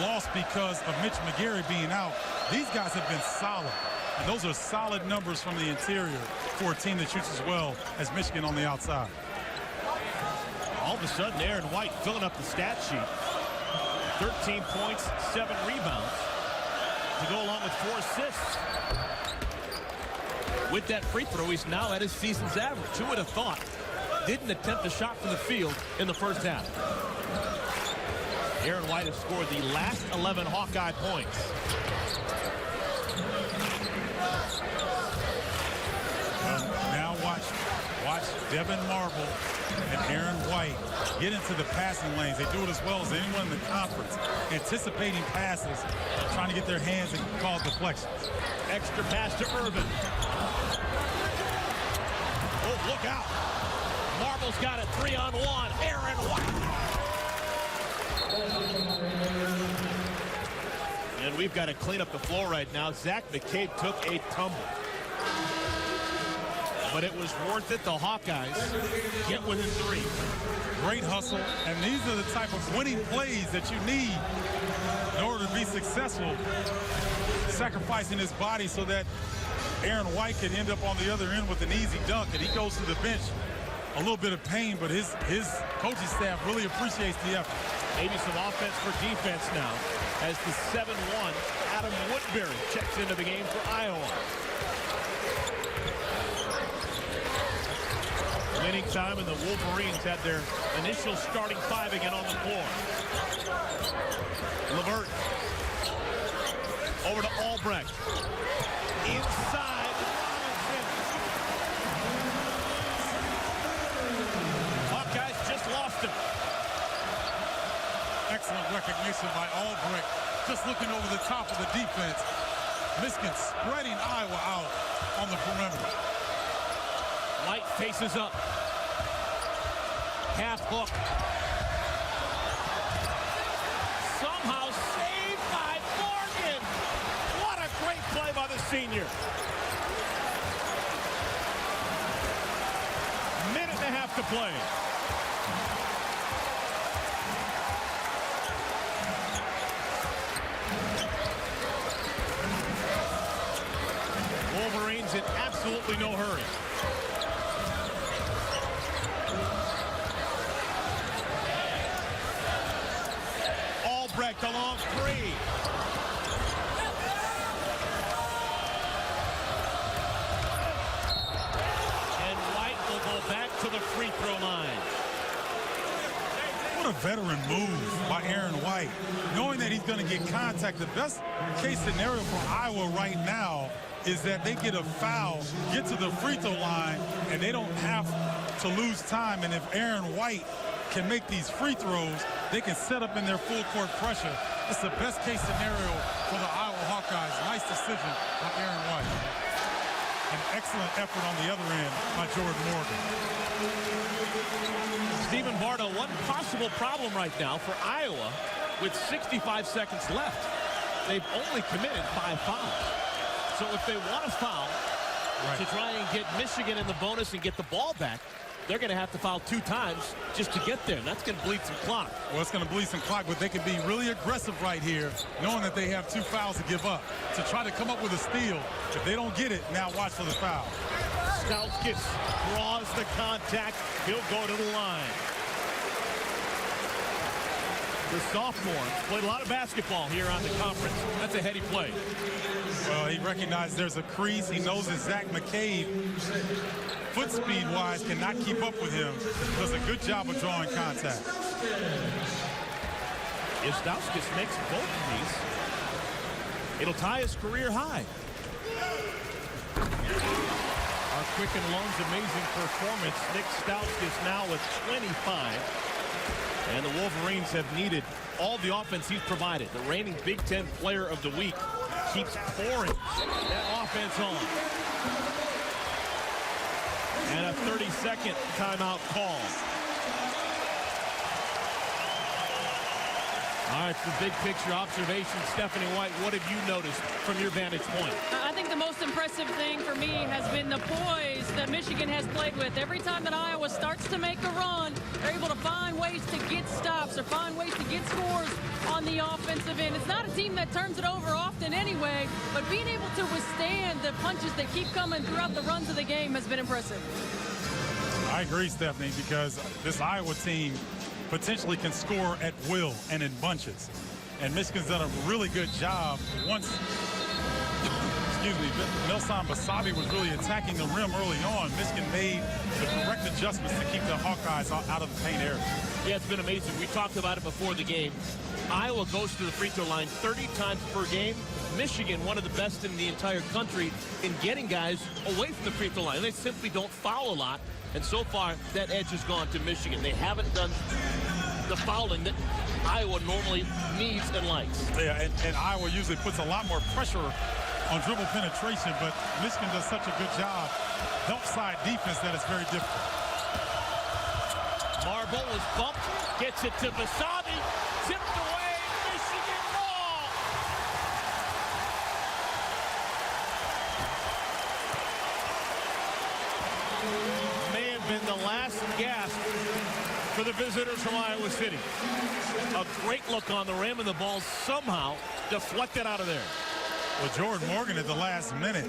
Speaker 2: lost because of Mitch McGary being out. These guys have been solid. And those are solid numbers from the interior for a team that shoots as well as Michigan on the outside.
Speaker 1: All of a sudden, Aaron White filling up the stat sheet. 13 points, 7 rebounds to go along with 4 assists. With that free throw, he's now at his season's average. Who would have thought? Didn't attempt a shot from the field in the first half. Aaron White has scored the last 11 Hawkeye points.
Speaker 2: Now watch Devin Marble and Aaron White get into the passing lanes. They do it as well as anyone in the conference, anticipating passes, trying to get their hands and cause deflections.
Speaker 1: Extra pass to Irvin. Oh, look out. Marble's got it 3-on-1. Aaron White. And we've got to clean up the floor right now. Zach McCabe took a tumble. But it was worth it. The Hawkeyes get within 3.
Speaker 2: Great hustle, and these are the type of winning plays that you need in order to be successful, sacrificing his body so that Aaron White can end up on the other end with an easy dunk, and he goes to the bench. A little bit of pain, but his coaching staff really appreciates the effort.
Speaker 1: Maybe some offense for defense now as the 7-1 Adam Woodbury checks into the game for Iowa. Winning time, and the Wolverines had their initial starting 5 again on the floor. LeVert over to Albrecht. Inside. Hawkeyes just lost him.
Speaker 2: Excellent recognition by Albrecht, just looking over the top of the defense. Michigan spreading Iowa out on the perimeter.
Speaker 1: White faces up. Half hook. Somehow saved by Morgan. What a great play by the senior. Minute and a half to play. Wolverines in absolutely no hurry. Albrecht along 3. And White will go back to the free throw line.
Speaker 2: What a veteran move by Aaron White, knowing that he's going to get contact. The best case scenario for Iowa right now is that they get a foul, get to the free throw line, and they don't have to lose time. And if Aaron White can make these free throws, they can set up in their full court pressure. It's the best case scenario for the Iowa Hawkeyes. Nice decision by Aaron White. An excellent effort on the other end by Jordan Morgan.
Speaker 1: Stephen Bardo, one possible problem right now for Iowa with 65 seconds left. They've only committed 5 fouls. So if they want to foul to try and get Michigan in the bonus and get the ball back, they're going to have to foul 2 times just to get there. That's going to bleed some clock.
Speaker 2: Well, it's going to bleed some clock, but they can be really aggressive right here, knowing that they have 2 fouls to give up, to try to come up with a steal. If they don't get it, now watch for the foul.
Speaker 1: Stauskas draws the contact. He'll go to the line. The sophomore played a lot of basketball here on the conference. That's a heady play.
Speaker 2: Well, he recognized there's a crease. He knows that Zach McCabe, foot speed-wise, cannot keep up with him. Does a good job of drawing contact.
Speaker 1: If Stauskas makes both of these, it'll tie his career high. Our Quicken Loans amazing performance. Nick Stauskas now with 25. And the Wolverines have needed all the offense he's provided. The reigning Big Ten Player of the Week keeps pouring that offense on. And a 30-second timeout call. All right, for big picture observation, Stephanie White, what have you noticed from your vantage point?
Speaker 3: I think the most impressive thing for me has been the poise that Michigan has played with. Every time that Iowa starts to make a run, they're able to find ways to get stops or find ways to get scores on the offensive end. It's not a team that turns it over often anyway, but being able to withstand the punches that keep coming throughout the runs of the game has been impressive.
Speaker 2: I agree, Stephanie, because this Iowa team potentially can score at will and in bunches. And Michigan's done a really good job once excuse me, Milsan Basabi was really attacking the rim early on. Michigan made the correct adjustments to keep the Hawkeyes out of the paint area.
Speaker 6: Yeah, it's been amazing. We talked about it before the game. Iowa goes to the free throw line 30 times per game. Michigan, one of the best in the entire country in getting guys away from the free throw line. They simply don't foul a lot. And so far, that edge has gone to Michigan. They haven't done the fouling that Iowa normally needs and likes.
Speaker 2: Yeah, and Iowa usually puts a lot more pressure on dribble penetration, but Michigan does such a good job. Help side defense that it's very difficult.
Speaker 6: Marble was bumped, gets it to Basabi, tipped away, Michigan ball.
Speaker 1: May have been the last gasp for the visitors from Iowa City.
Speaker 6: A great look on the rim, and the ball somehow deflected out of there.
Speaker 2: Well, Jordan Morgan at the last minute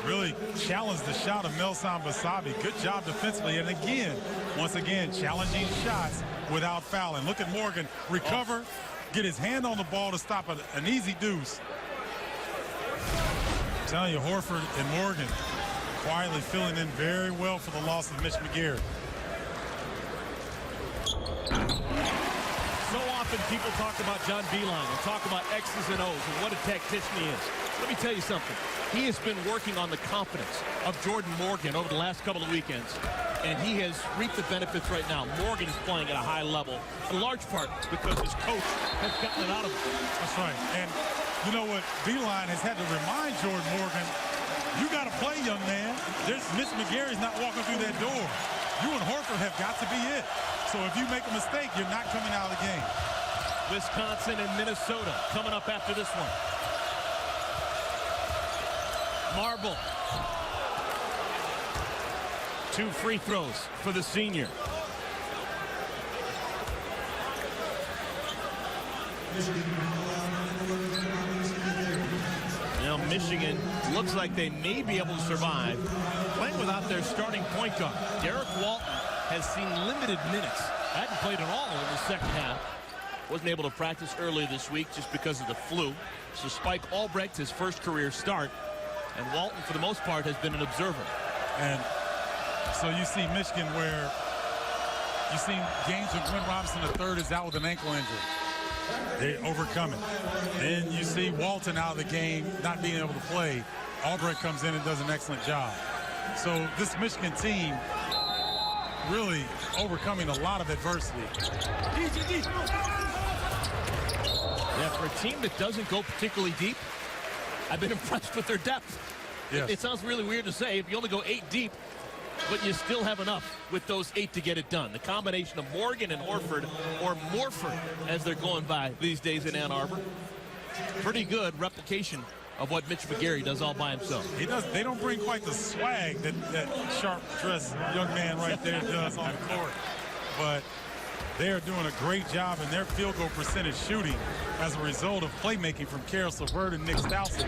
Speaker 2: really challenged the shot of Milsan Basabi. Good job defensively, and again, once again, challenging shots without fouling. Look at Morgan recover, get his hand on the ball to stop an easy deuce. I'm telling you, Horford and Morgan quietly filling in very well for the loss of Mitch McGary.
Speaker 1: So often people talk about John Beilein and talk about X's and O's and what a tactician he is. Let me tell you something. He has been working on the confidence of Jordan Morgan over the last couple of weekends, and he has reaped the benefits right now. Morgan is playing at a high level, in large part because his coach has gotten it out of him.
Speaker 2: That's right. And you know what? Beilein has had to remind Jordan Morgan, you got to play, young man. Mitch McGary's not walking through that door. You and Horford have got to be it. So if you make a mistake, you're not coming out of the game.
Speaker 1: Wisconsin and Minnesota coming up after this one. Marble. 2 free throws for the senior. Now Michigan looks like they may be able to survive playing without their starting point guard. Derek Walton has seen limited minutes. Hadn't played at all in the second half. Wasn't able to practice earlier this week just because of the flu. So Spike Albrecht, his first career start. And Walton, for the most part, has been an observer.
Speaker 2: And so you see Michigan where you see games when Glenn Robinson III is out with an ankle injury. They overcome it. Then you see Walton out of the game, not being able to play. Albrecht comes in and does an excellent job. So this Michigan team really overcoming a lot of adversity.
Speaker 1: Yeah, for a team that doesn't go particularly deep, I've been impressed with their depth.
Speaker 2: Yes.
Speaker 1: It sounds really weird to say if you only go 8 deep, but you still have enough with those 8 to get it done. The combination of Morgan and Horford, or Morford as they're going by these days in Ann Arbor, pretty good replication of what Mitch McGary does all by himself.
Speaker 2: He does. They don't bring quite the swag that sharp-dressed young man right there does on the court. But they are doing a great job in their field goal percentage shooting as a result of playmaking from Karis LeVert and Nick Stauskas.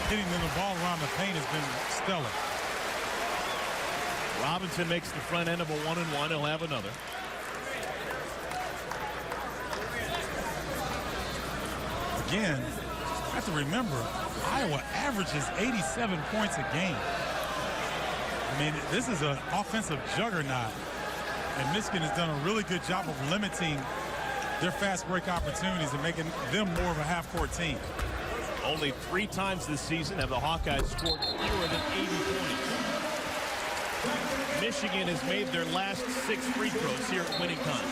Speaker 2: Getting them the ball around the paint has been stellar.
Speaker 1: Robinson makes the front end of a 1-and-1. He'll have another.
Speaker 2: Again, you have to remember, Iowa averages 87 points a game. I mean, this is an offensive juggernaut. And Michigan has done a really good job of limiting their fast break opportunities and making them more of a half-court team.
Speaker 1: Only 3 times this season have the Hawkeyes scored fewer than 80 points. Michigan has made their last 6 free throws here at winning time.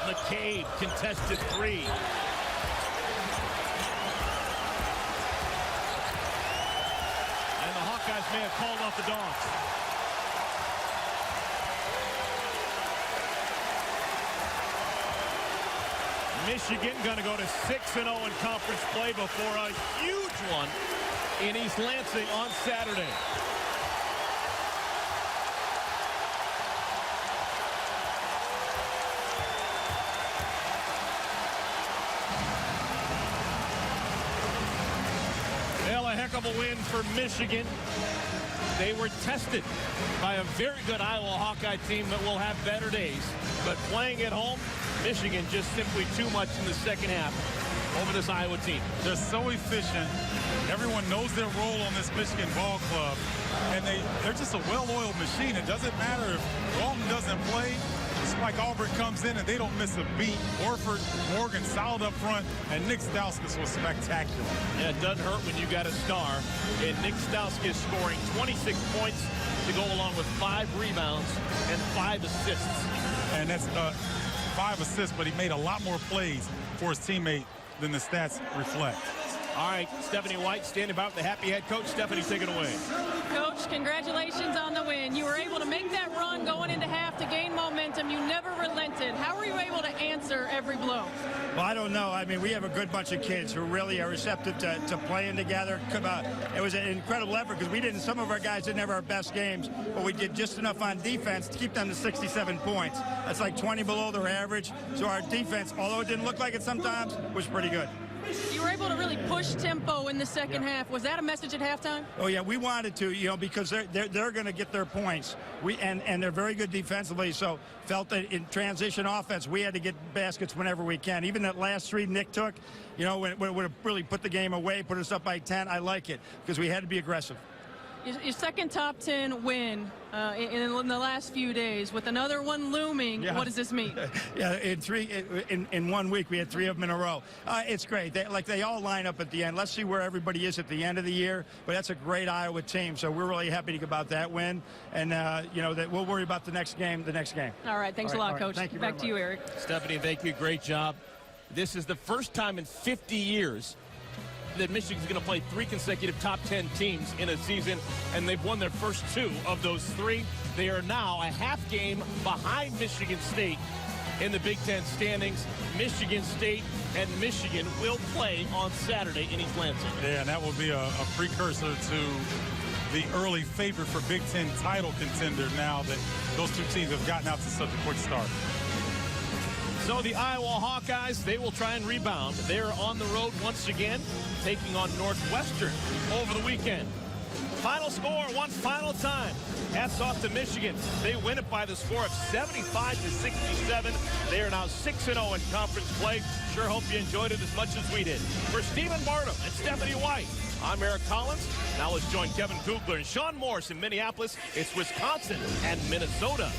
Speaker 1: McCabe contested 3. And the Hawkeyes may have called off the Dogs. Michigan going to go to 6-0 in conference play before a huge one in East Lansing on Saturday. Well, a heck of a win for Michigan. They were tested by a very good Iowa Hawkeye team that will have better days. But playing at home, Michigan just simply too much in the second half over this Iowa team.
Speaker 2: They're so efficient. Everyone knows their role on this Michigan ball club. And they're just a well-oiled machine. It doesn't matter if Walton doesn't play. Spike Auburn comes in and they don't miss a beat. Orford, Morgan solid up front, and Nick Stauskas was spectacular.
Speaker 1: Yeah, it doesn't hurt when you got a star. And Nick Stauskas scoring 26 points to go along with 5 rebounds and 5 assists.
Speaker 2: And that's 5 assists, but he made a lot more plays for his teammate than the stats reflect.
Speaker 1: All right, Stephanie White standing by with the happy head coach. Stephanie, take it away.
Speaker 3: Coach, congratulations on the win. You were able to make that run going into half to gain momentum. You never relented. How were you able to answer every blow?
Speaker 5: Well, I don't know. I mean, we have a good bunch of kids who really are receptive to playing together. It was an incredible effort because some of our guys didn't have our best games, but we did just enough on defense to keep them to 67 points. That's like 20 below their average. So our defense, although it didn't look like it sometimes, was pretty good.
Speaker 3: You were able to really push tempo in the second half. Was that a message at halftime?
Speaker 5: Oh yeah, we wanted to, because they're going to get their points. And they're very good defensively. So felt that in transition offense, we had to get baskets whenever we can. Even that last 3 Nick took, when it would have really put the game away, put us up by 10. I like it because we had to be aggressive.
Speaker 3: Your second top 10 win in the last few days, with another one looming. Yeah. What does this mean?
Speaker 5: Yeah, in 1 week we had 3 of them in a row. It's great. They all line up at the end. Let's see where everybody is at the end of the year. But that's a great Iowa team, so we're really happy about that win. And that we'll worry about the next game.
Speaker 3: All right. Thanks a lot, Coach.
Speaker 5: Thank you.
Speaker 3: Back to you, Eric.
Speaker 1: Stephanie, thank you. Great job. This is the first time in 50 years that Michigan's going to play 3 consecutive top 10 teams in a season, and they've won their first 2 of those 3. They are now a half game behind Michigan State in the Big Ten standings. Michigan State and Michigan will play on Saturday in East Lansing.
Speaker 2: Yeah, and that will be a precursor to the early favorite for Big Ten title contender now that those 2 teams have gotten out to such a quick start.
Speaker 1: So the Iowa Hawkeyes, they will try and rebound. They're on the road once again, taking on Northwestern over the weekend. Final score one final time. Hats off to Michigan. They win it by the score of 75-67. They are now 6-0 in conference play. Sure hope you enjoyed it as much as we did. For Stephen Barnum and Stephanie White, I'm Eric Collins. Now let's join Kevin Kugler and Sean Morris in Minneapolis. It's Wisconsin and Minnesota.